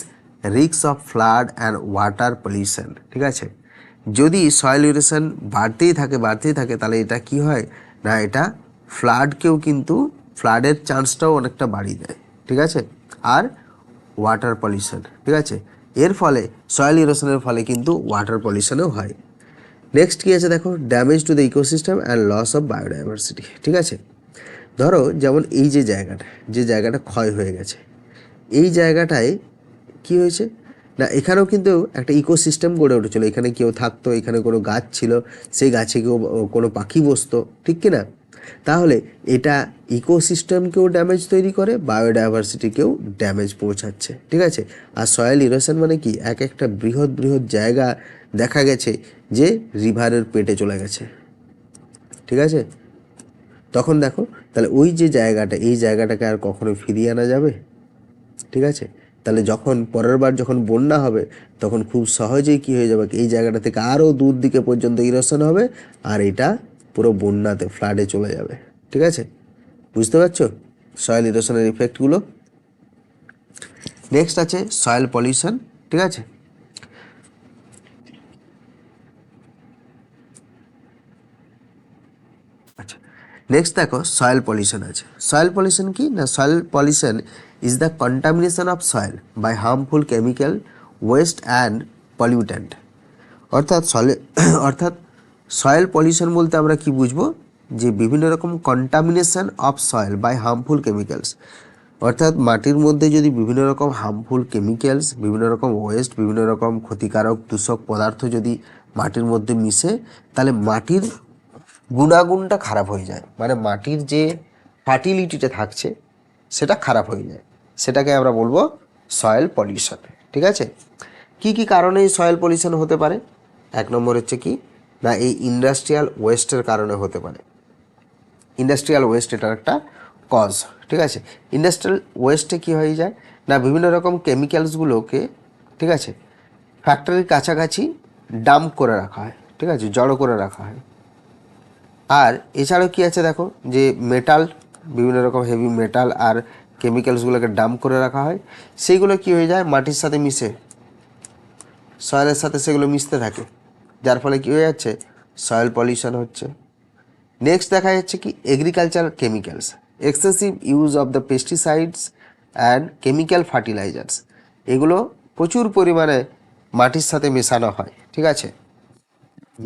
risk of flood and water pollution. ঠিক আছে, যদি সয়েল ইরোশন বাড়তেই থাকে, তাহলে এটা কি হয় না, এটা ফ্লাডকেও কিন্তু, ফ্লাডের চান্সটাও অনেকটা বাড়িয়ে দেয়। ঠিক আছে, আর ওয়াটার পলিউশন। ঠিক আছে, এর ফলে সয়েল ইরোশনের ফলে কিন্তু ওয়াটার পলিউশনও হয়। নেক্সট কী আছে দেখো, damage to the ecosystem and loss of biodiversity. ঠিক আছে, ধরো যেমন এই যে জায়গাটা ক্ষয় হয়ে গেছে, এই জায়গাটায় কি হয়েছে না এখানেও কিন্তু একটা ইকোসিস্টেম গড়ে উঠেছিল, এখানে কেউ থাকতো, এখানে কোনো গাছ ছিল, সেই গাছে কেউ কোনো পাখি বসতো, ঠিক কি না? তাহলে এটা ইকোসিস্টেমকেও ড্যামেজ তৈরি করে, বায়োডাইভার্সিটিকেও ড্যামেজ পৌঁছাচ্ছে, ঠিক আছে। আর সয়েল ইরোশন মানে কি, এক একটা বৃহৎ বৃহৎ জায়গা দেখা গেছে যে রিভারের পেটে চলে গেছে, ঠিক আছে। তখন দেখো তাহলে ওই যে জায়গাটা, এই জায়গাটাকে আর কখনো ফিরিয়ে আনা যাবে? ঠিক আছে। তাহলে যখন পরের বার যখন বন্যা হবে তখন খুব সহজেই কী হয়ে যাবে, এই জায়গাটা থেকে আরও দূর দিকে পর্যন্ত ইরোশন হবে, আর এটা পুরো বন্যাতে ফ্লাডে চলে যাবে, ঠিক আছে। বুঝতে পারছো সয়েল ইরোশনের ইফেক্টগুলো? নেক্সট আছে সয়েল পলিউশন, ঠিক আছে। আচ্ছা, নেক্সট দেখো সয়েল পলিউশন আছে। সয়েল পলিউশন কি না, soil pollution is the contamination of soil by harmful chemical waste and pollutant. অর্থাৎ অর্থাৎ সয়েল পলিউশন বলতে আমরা কি বুঝবো, যে বিভিন্ন রকম contamination of soil by harmful chemicals. অর্থাৎ মাটির মধ্যে যদি বিভিন্ন রকম হার্মফুল কেমিক্যালস, বিভিন্ন রকম ওয়েস্ট, বিভিন্ন রকম ক্ষতিকারক দূষক পদার্থ যদি মাটির মধ্যে মিশে, তাহলে মাটির গুণাগুণটা খারাপ হয়ে যায়, মানে মাটির যে ফার্টিলিটিটা থাকছে সেটা খারাপ হয়ে যায়, সেটাকে আমরা বলবো সয়েল পলিউশন, ঠিক আছে। কি কি কারণে এই সয়েল পলিউশন হতে পারে? এক নম্বর হচ্ছে কি না, এই ইন্ডাস্ট্রিয়াল ওয়েস্টের কারণে হতে পারে। ইন্ডাস্ট্রিয়াল ওয়েস্ট এটার একটা কজ, ঠিক আছে। ইন্ডাস্ট্রিয়াল ওয়েস্টে কী হয়ে যায় না, বিভিন্ন রকম কেমিক্যালসগুলোকে, ঠিক আছে, ফ্যাক্টরির কাছাকাছি ডাম্প করে রাখা হয়, ঠিক আছে, জড়ো করে রাখা হয়। আর এছাড়াও কী আছে দেখো, যে মেটাল, বিভিন্ন রকম হেভি মেটাল আর কেমিক্যালসগুলোকে ডাম্প করে রাখা হয়, সেইগুলো কী হয়ে যায়, মাটির সাথে মিশে, সয়েলের সাথে সেগুলো মিশতে থাকে, যার ফলে কী হয়ে যাচ্ছে, সয়েল পলিউশন হচ্ছে। নেক্সট দেখা যাচ্ছে কি agriculture chemicals, excessive use of the pesticides and chemical fertilisers, এগুলো প্রচুর পরিমাণে মাটির সাথে মেশানো হয়, ঠিক আছে।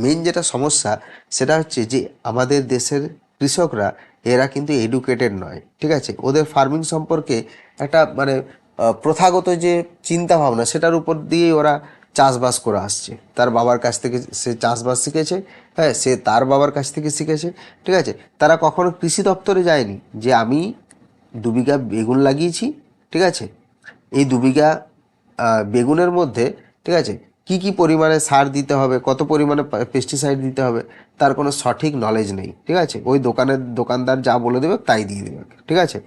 মেইন যেটা সমস্যা সেটা হচ্ছে যে আমাদের দেশের কৃষকরা এরা কিন্তু এডুকেটেড নয়, ঠিক আছে। ওদের ফার্মিং সম্পর্কে একটা মানে প্রথাগত যে চিন্তা ভাবনা সেটার উপর দিয়েই ওরা চাষবাস করে আসছে, তার বাবার কাছ থেকে সে চাষবাস শিখেছে, হ্যাঁ, সে তার বাবার কাছ থেকে শিখেছে, ঠিক আছে। তারা কখনো কৃষি দপ্তরে যায়নি যে আমি 2 বিঘা বেগুন লাগিয়েছি, ঠিক আছে, এই 2 বিঘা বেগুনের মধ্যে, ঠিক আছে, কি কি পরিমাণে সার দিতে হবে, কত পরিমাণে পেস্টিসাইড দিতে হবে, তার কোনো সঠিক নলেজ নেই, ঠিক আছে। ওই দোকানদার যা বলে দেবে তাই দিয়ে দেবে, ঠিক আছে।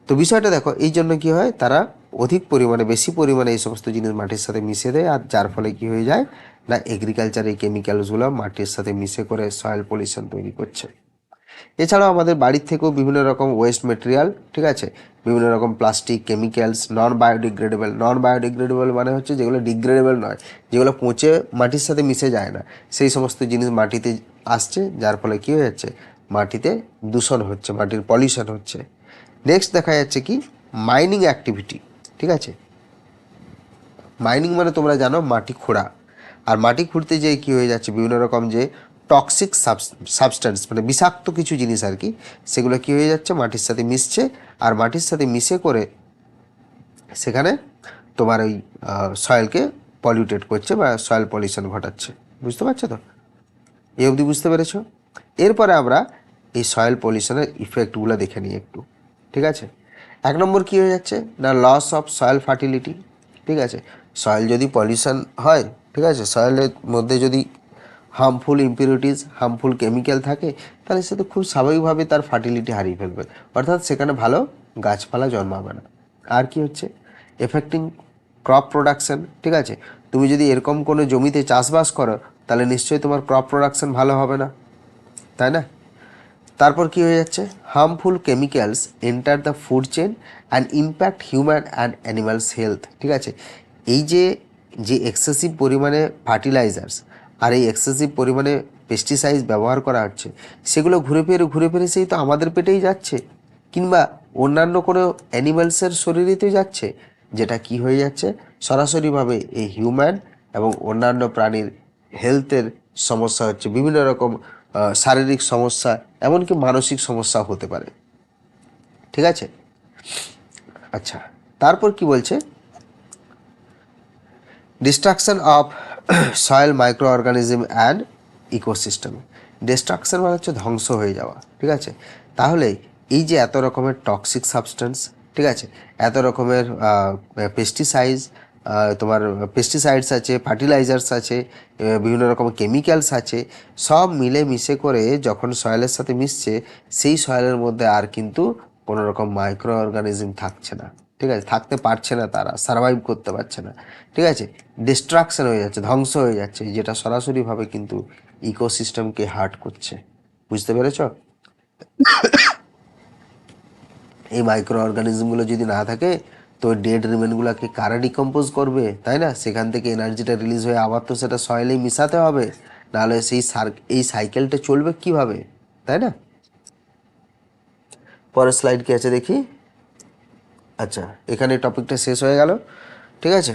তো বিষয়টা দেখো, এই জন্য কি হয়, তারা অধিক পরিমাণে, বেশি পরিমাণে এই সমস্ত জিনিস মাটির সাথে মিশে দেয়, আর যার ফলে কি হয়ে যায় না, এগ্রিকালচার এই কেমিক্যালসগুলো মাটির সাথে মিশে করে সয়েল পলিউশন তৈরি করছে। এছাড়াও আমাদের বাড়ির থেকেও বিভিন্ন রকম ওয়েস্ট মেটেরিয়াল, ঠিক আছে, বিভিন্ন রকম প্লাস্টিক, কেমিক্যালস, নন বায়োডিগ্রেডেবল মানে হচ্ছে যেগুলো ডিগ্রেডেবল নয়, যেগুলো পচে মাটির সাথে মিশে যায় না, সেই সমস্ত জিনিস মাটিতে আসছে, যার ফলে কী হয়ে যাচ্ছে, মাটিতে দূষণ হচ্ছে, মাটির পলিউশন হচ্ছে। নেক্সট দেখা যাচ্ছে কি মাইনিং অ্যাক্টিভিটি, ঠিক আছে। মাইনিং মানে তোমরা জানো মাটি খোঁড়া, আর মাটি খুঁড়তে যেয়ে কী হয়ে যাচ্ছে, বিভিন্ন রকম যে টক্সিক সাবস্টেন্স মানে বিষাক্ত কিছু জিনিস আর কি, সেগুলো কী হয়ে যাচ্ছে, মাটির সাথে মিশছে, আর মাটির সাথে মিশে করে সেখানে তোমার ওই সয়েলকে পলিউটেড করছে বা সয়েল পলিউশন ঘটাচ্ছে। বুঝতে পারছো তো? এই অবধি বুঝতে পেরেছো? এরপরে আমরা এই সয়েল পলিউশনের ইফেক্টগুলো দেখে নিই একটু, ঠিক আছে। এক নম্বর কী হয়ে যাচ্ছে না, লস অফ সয়েল ফার্টিলিটি, ঠিক আছে। সয়েল যদি পলিউশন হয়, ঠিক আছে, সয়েলের মধ্যে যদি হার্মফুল ইম্পিউরিটিস, হার্মফুল কেমিক্যাল থাকে, তাহলে সে তো খুব স্বাভাবিকভাবে তার ফার্টিলিটি হারিয়ে ফেলবে, অর্থাৎ সেখানে ভালো গাছপালা জন্মাবে না। আর কি হচ্ছে, এফেক্টিং ক্রপ প্রোডাকশান, ঠিক আছে। তুমি যদি এরকম কোনো জমিতে চাষবাস করো তাহলে নিশ্চয়ই তোমার ক্রপ প্রোডাকশান ভালো হবে না, তাই না? তারপর কি হয়ে যাচ্ছে, harmful chemicals enter the food chain and impact human and animals health, ঠিক আছে। এই যে এক্সেসিভ পরিমাণে ফার্টিলাইজার্স আর এই এক্সেসিভ পরিমাণে পেস্টিসাইড ব্যবহার করা হচ্ছে, সেগুলো ঘুরে ফিরে সেই তো আমাদের পেটেই যাচ্ছে, কিংবা অন্যান্য কোনো অ্যানিমালসের শরীরেতেই যাচ্ছে, যেটা কি হয়ে যাচ্ছে, সরাসরিভাবে এই হিউম্যান এবং অন্যান্য প্রাণীর হেলথের সমস্যা হচ্ছে, বিভিন্ন রকম শারীরিক সমস্যা, এমনকি মানসিক সমস্যা হতে পারে, ঠিক আছে। আচ্ছা, তারপর কি বলছে, destruction of soil micro organism and ecosystem. Destruction মানে হচ্ছে ধ্বংস হয়ে যাওয়া, ঠিক আছে। তাহলে এই যে এত রকমের টক্সিক সাবস্টেন্স, ঠিক আছে, এত রকমের পেস্টিসাইডস, তোমার পেস্টিসাইডস আছে, ফার্টিলাইজার্স আছে, বিভিন্ন রকম কেমিক্যালস আছে, সব মিলে মিশে করে যখন সয়েলের সাথে মিশছে, সেই সয়েলের মধ্যে আর কিন্তু কোনো রকম মাইক্রো অর্গানিজম থাকছে না, ঠিক আছে, থাকতে পারছে না, তারা সার্ভাইভ করতে পারছে না, ঠিক আছে, ডিস্ট্রাকশন হয়ে যাচ্ছে, ধ্বংস হয়ে যাচ্ছে, যেটা সরাসরিভাবে কিন্তু ইকোসিস্টেমকে হার্ট করছে। বুঝতে পেরেছ? এই মাইক্রো অর্গানিজমগুলো যদি না থাকে তো ডেড রিমেনগুলোকে কারা ডিকম্পোজ করবে, তাই না? সেখান থেকে এনার্জিটা রিলিজ হয়ে আবার তো সেটা সয়েলেই মিশাতে হবে, নাহলে সেই এই সাইকেলটা চলবে কিভাবে, তাই না? পরের স্লাইড কি আছে দেখি। আচ্ছা, এখানে টপিকটা শেষ হয়ে গেল, ঠিক আছে।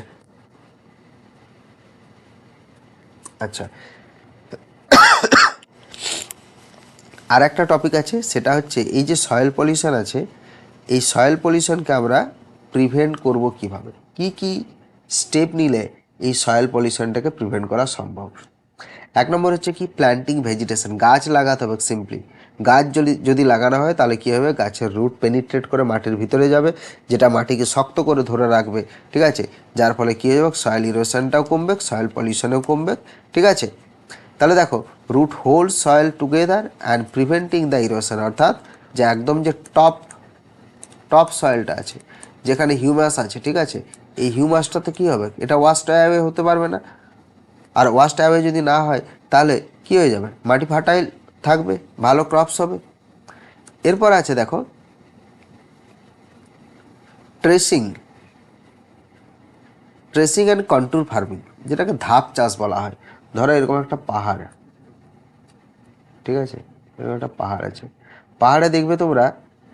আচ্ছা, আর একটা টপিক আছে, সেটা হচ্ছে এই যে সয়েল পলিউশন আছে, এই সয়েল পলিউশনকে আমরা প্রিভেন্ট করব কিভাবে, কি কি স্টেপ নিলে এই সয়েল পলিউশনটাকে প্রিভেন্ট করা সম্ভব। এক নম্বর হচ্ছে কি, প্ল্যান্টিং ভেজিটেশন, গাছ লাগাতে হবে। সিম্পলি গাছ যদি লাগানো হয় তাহলে কী হবে, গাছের রুট পেনিট্রেট করে মাটির ভিতরে যাবে, যেটা মাটিকে শক্ত করে ধরে রাখবে, ঠিক আছে, যার ফলে কী হবে, সয়েল ইরোশনটাও কমবে, সয়েল পলিউশনও কমবে, ঠিক আছে। তাহলে দেখো, root hold soil together and preventing the erosion, অর্থাৎ যে একদম যে টপ সয়েলটা আছে, যেখানে হিউমাস আছে, ঠিক আছে, এই হিউমাসটাতে কী হবে, এটা ওয়াস্ট অ্যাওয়ে হতে পারবে না, আর ওয়াস্ট অ্যাওয়ে যদি না হয় তাহলে কী হয়ে যাবে, মাটি ফার্টাইল থাকবে, ভালো ক্রপস হবে। এরপর আছে দেখো ট্রেসিং অ্যান্ড কন্ট্যুর ফার্মিং, যেটাকে ধাপ চাষ বলা হয়। ধরো এরকম একটা পাহাড়, ঠিক আছে, এরকম একটা পাহাড় আছে, পাহাড়ে দেখবে তোমরা,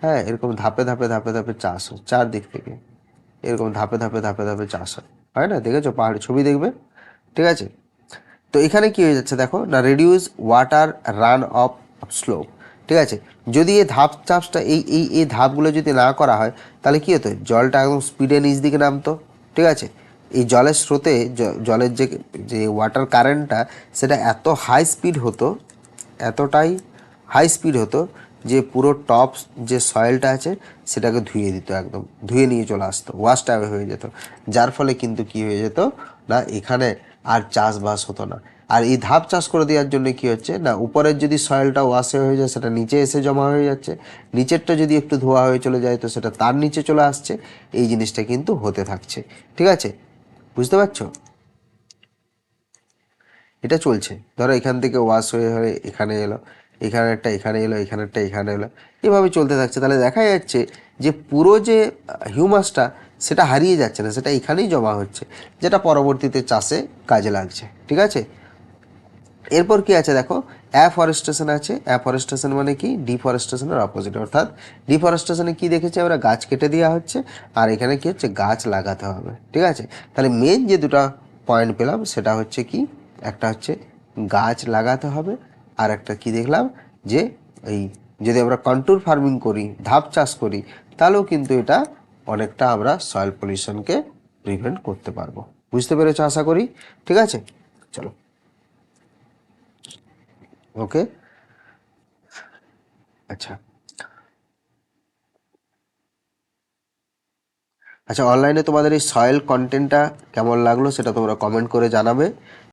হ্যাঁ, এরকম ধাপে ধাপে ধাপে ধাপে চাষ হয় চারদিক থেকে, এরকম ধাপে ধাপে ধাপে ধাপে চাষ হয় না, দেখেছো পাহাড়ের ছবি দেখবে, ঠিক আছে। তো এখানে কি হয়ে যাচ্ছে দেখো না, reduce water run of slope, ঠিক আছে, যদি এই ধাপ চাষটা এই ধাপগুলো যদি না করা হয় তাহলে কী হতো, জলটা একদম স্পিডে নিচ দিকে নামতো, ঠিক আছে। এই জলের স্রোতে জলের যে যে ওয়াটার কারেন্টটা, সেটা এত হাই স্পিড হতো, এতটাই হাই স্পিড হতো যে পুরো টপ যে সয়েলটা আছে সেটাকে ধুয়ে দিত, একদম ধুয়ে নিয়ে চলে আসতো, ওয়াশ অ্যাওয়ে হয়ে যেত, যার ফলে কিন্তু কি হয়ে যেত না, এখানে আর চাষবাস হতো না। আর এই ধাপ চাষ করে দেওয়ার জন্য কি হচ্ছে না, উপরের যদি সয়েলটা ওয়াশে হয়ে যায় সেটা নিচে এসে জমা হয়ে যাচ্ছে, নিচেরটা যদি একটু ধোয়া হয়ে চলে যায় তো সেটা তার নিচে চলে আসছে, এই জিনিসটা কিন্তু হতে থাকছে, ঠিক আছে, বুঝতে পারছো? এটা চলছে, ধরো এখান থেকে ওয়াশ হয়ে হয়ে এখানে এলো, এখানেরটা এখানে এলো, এখানেরটা এখানে এলো, এভাবে চলতে থাকছে। তাহলে দেখা যাচ্ছে যে পুরো যে হিউমাসটা সেটা হারিয়ে যাচ্ছে না, সেটা এখানেই জমা হচ্ছে, যেটা পরবর্তীতে চাষে কাজে লাগছে, ঠিক আছে। এরপর কি আছে দেখো, অ্যাফরেস্টেশন আছে। অ্যাফরেস্টেশন মানে কি, ডিফরেস্টেশনের অপোজিট, অর্থাৎ ডিফরেস্টেশনে কি দেখেছি আমরা, গাছ কেটে দেওয়া হচ্ছে, আর এখানে কি হচ্ছে, গাছ লাগাতে হবে, ঠিক আছে। তাহলে মেন যে দুটো পয়েন্ট পেলাম সেটা হচ্ছে কি, একটা হচ্ছে গাছ লাগাতে হবে, আর একটা কি দেখলাম যে এই যদি আমরা কন্ট্যুর ফার্মিং করি, ধাপ চাষ করি, তাহলেও কিন্তু এটা অনেকটা আমরা সয়েল পলিউশনকে প্রিভেন্ট করতে পারবো। বুঝতে পেরেছো আশা করি, ঠিক আছে, চলো, ওকে। আচ্ছা, আচ্ছা, অনলাইনে তোমাদের এই সয়েল কন্টেন্টটা কেমন লাগলো সেটা তোমরা কমেন্ট করে জানাবে।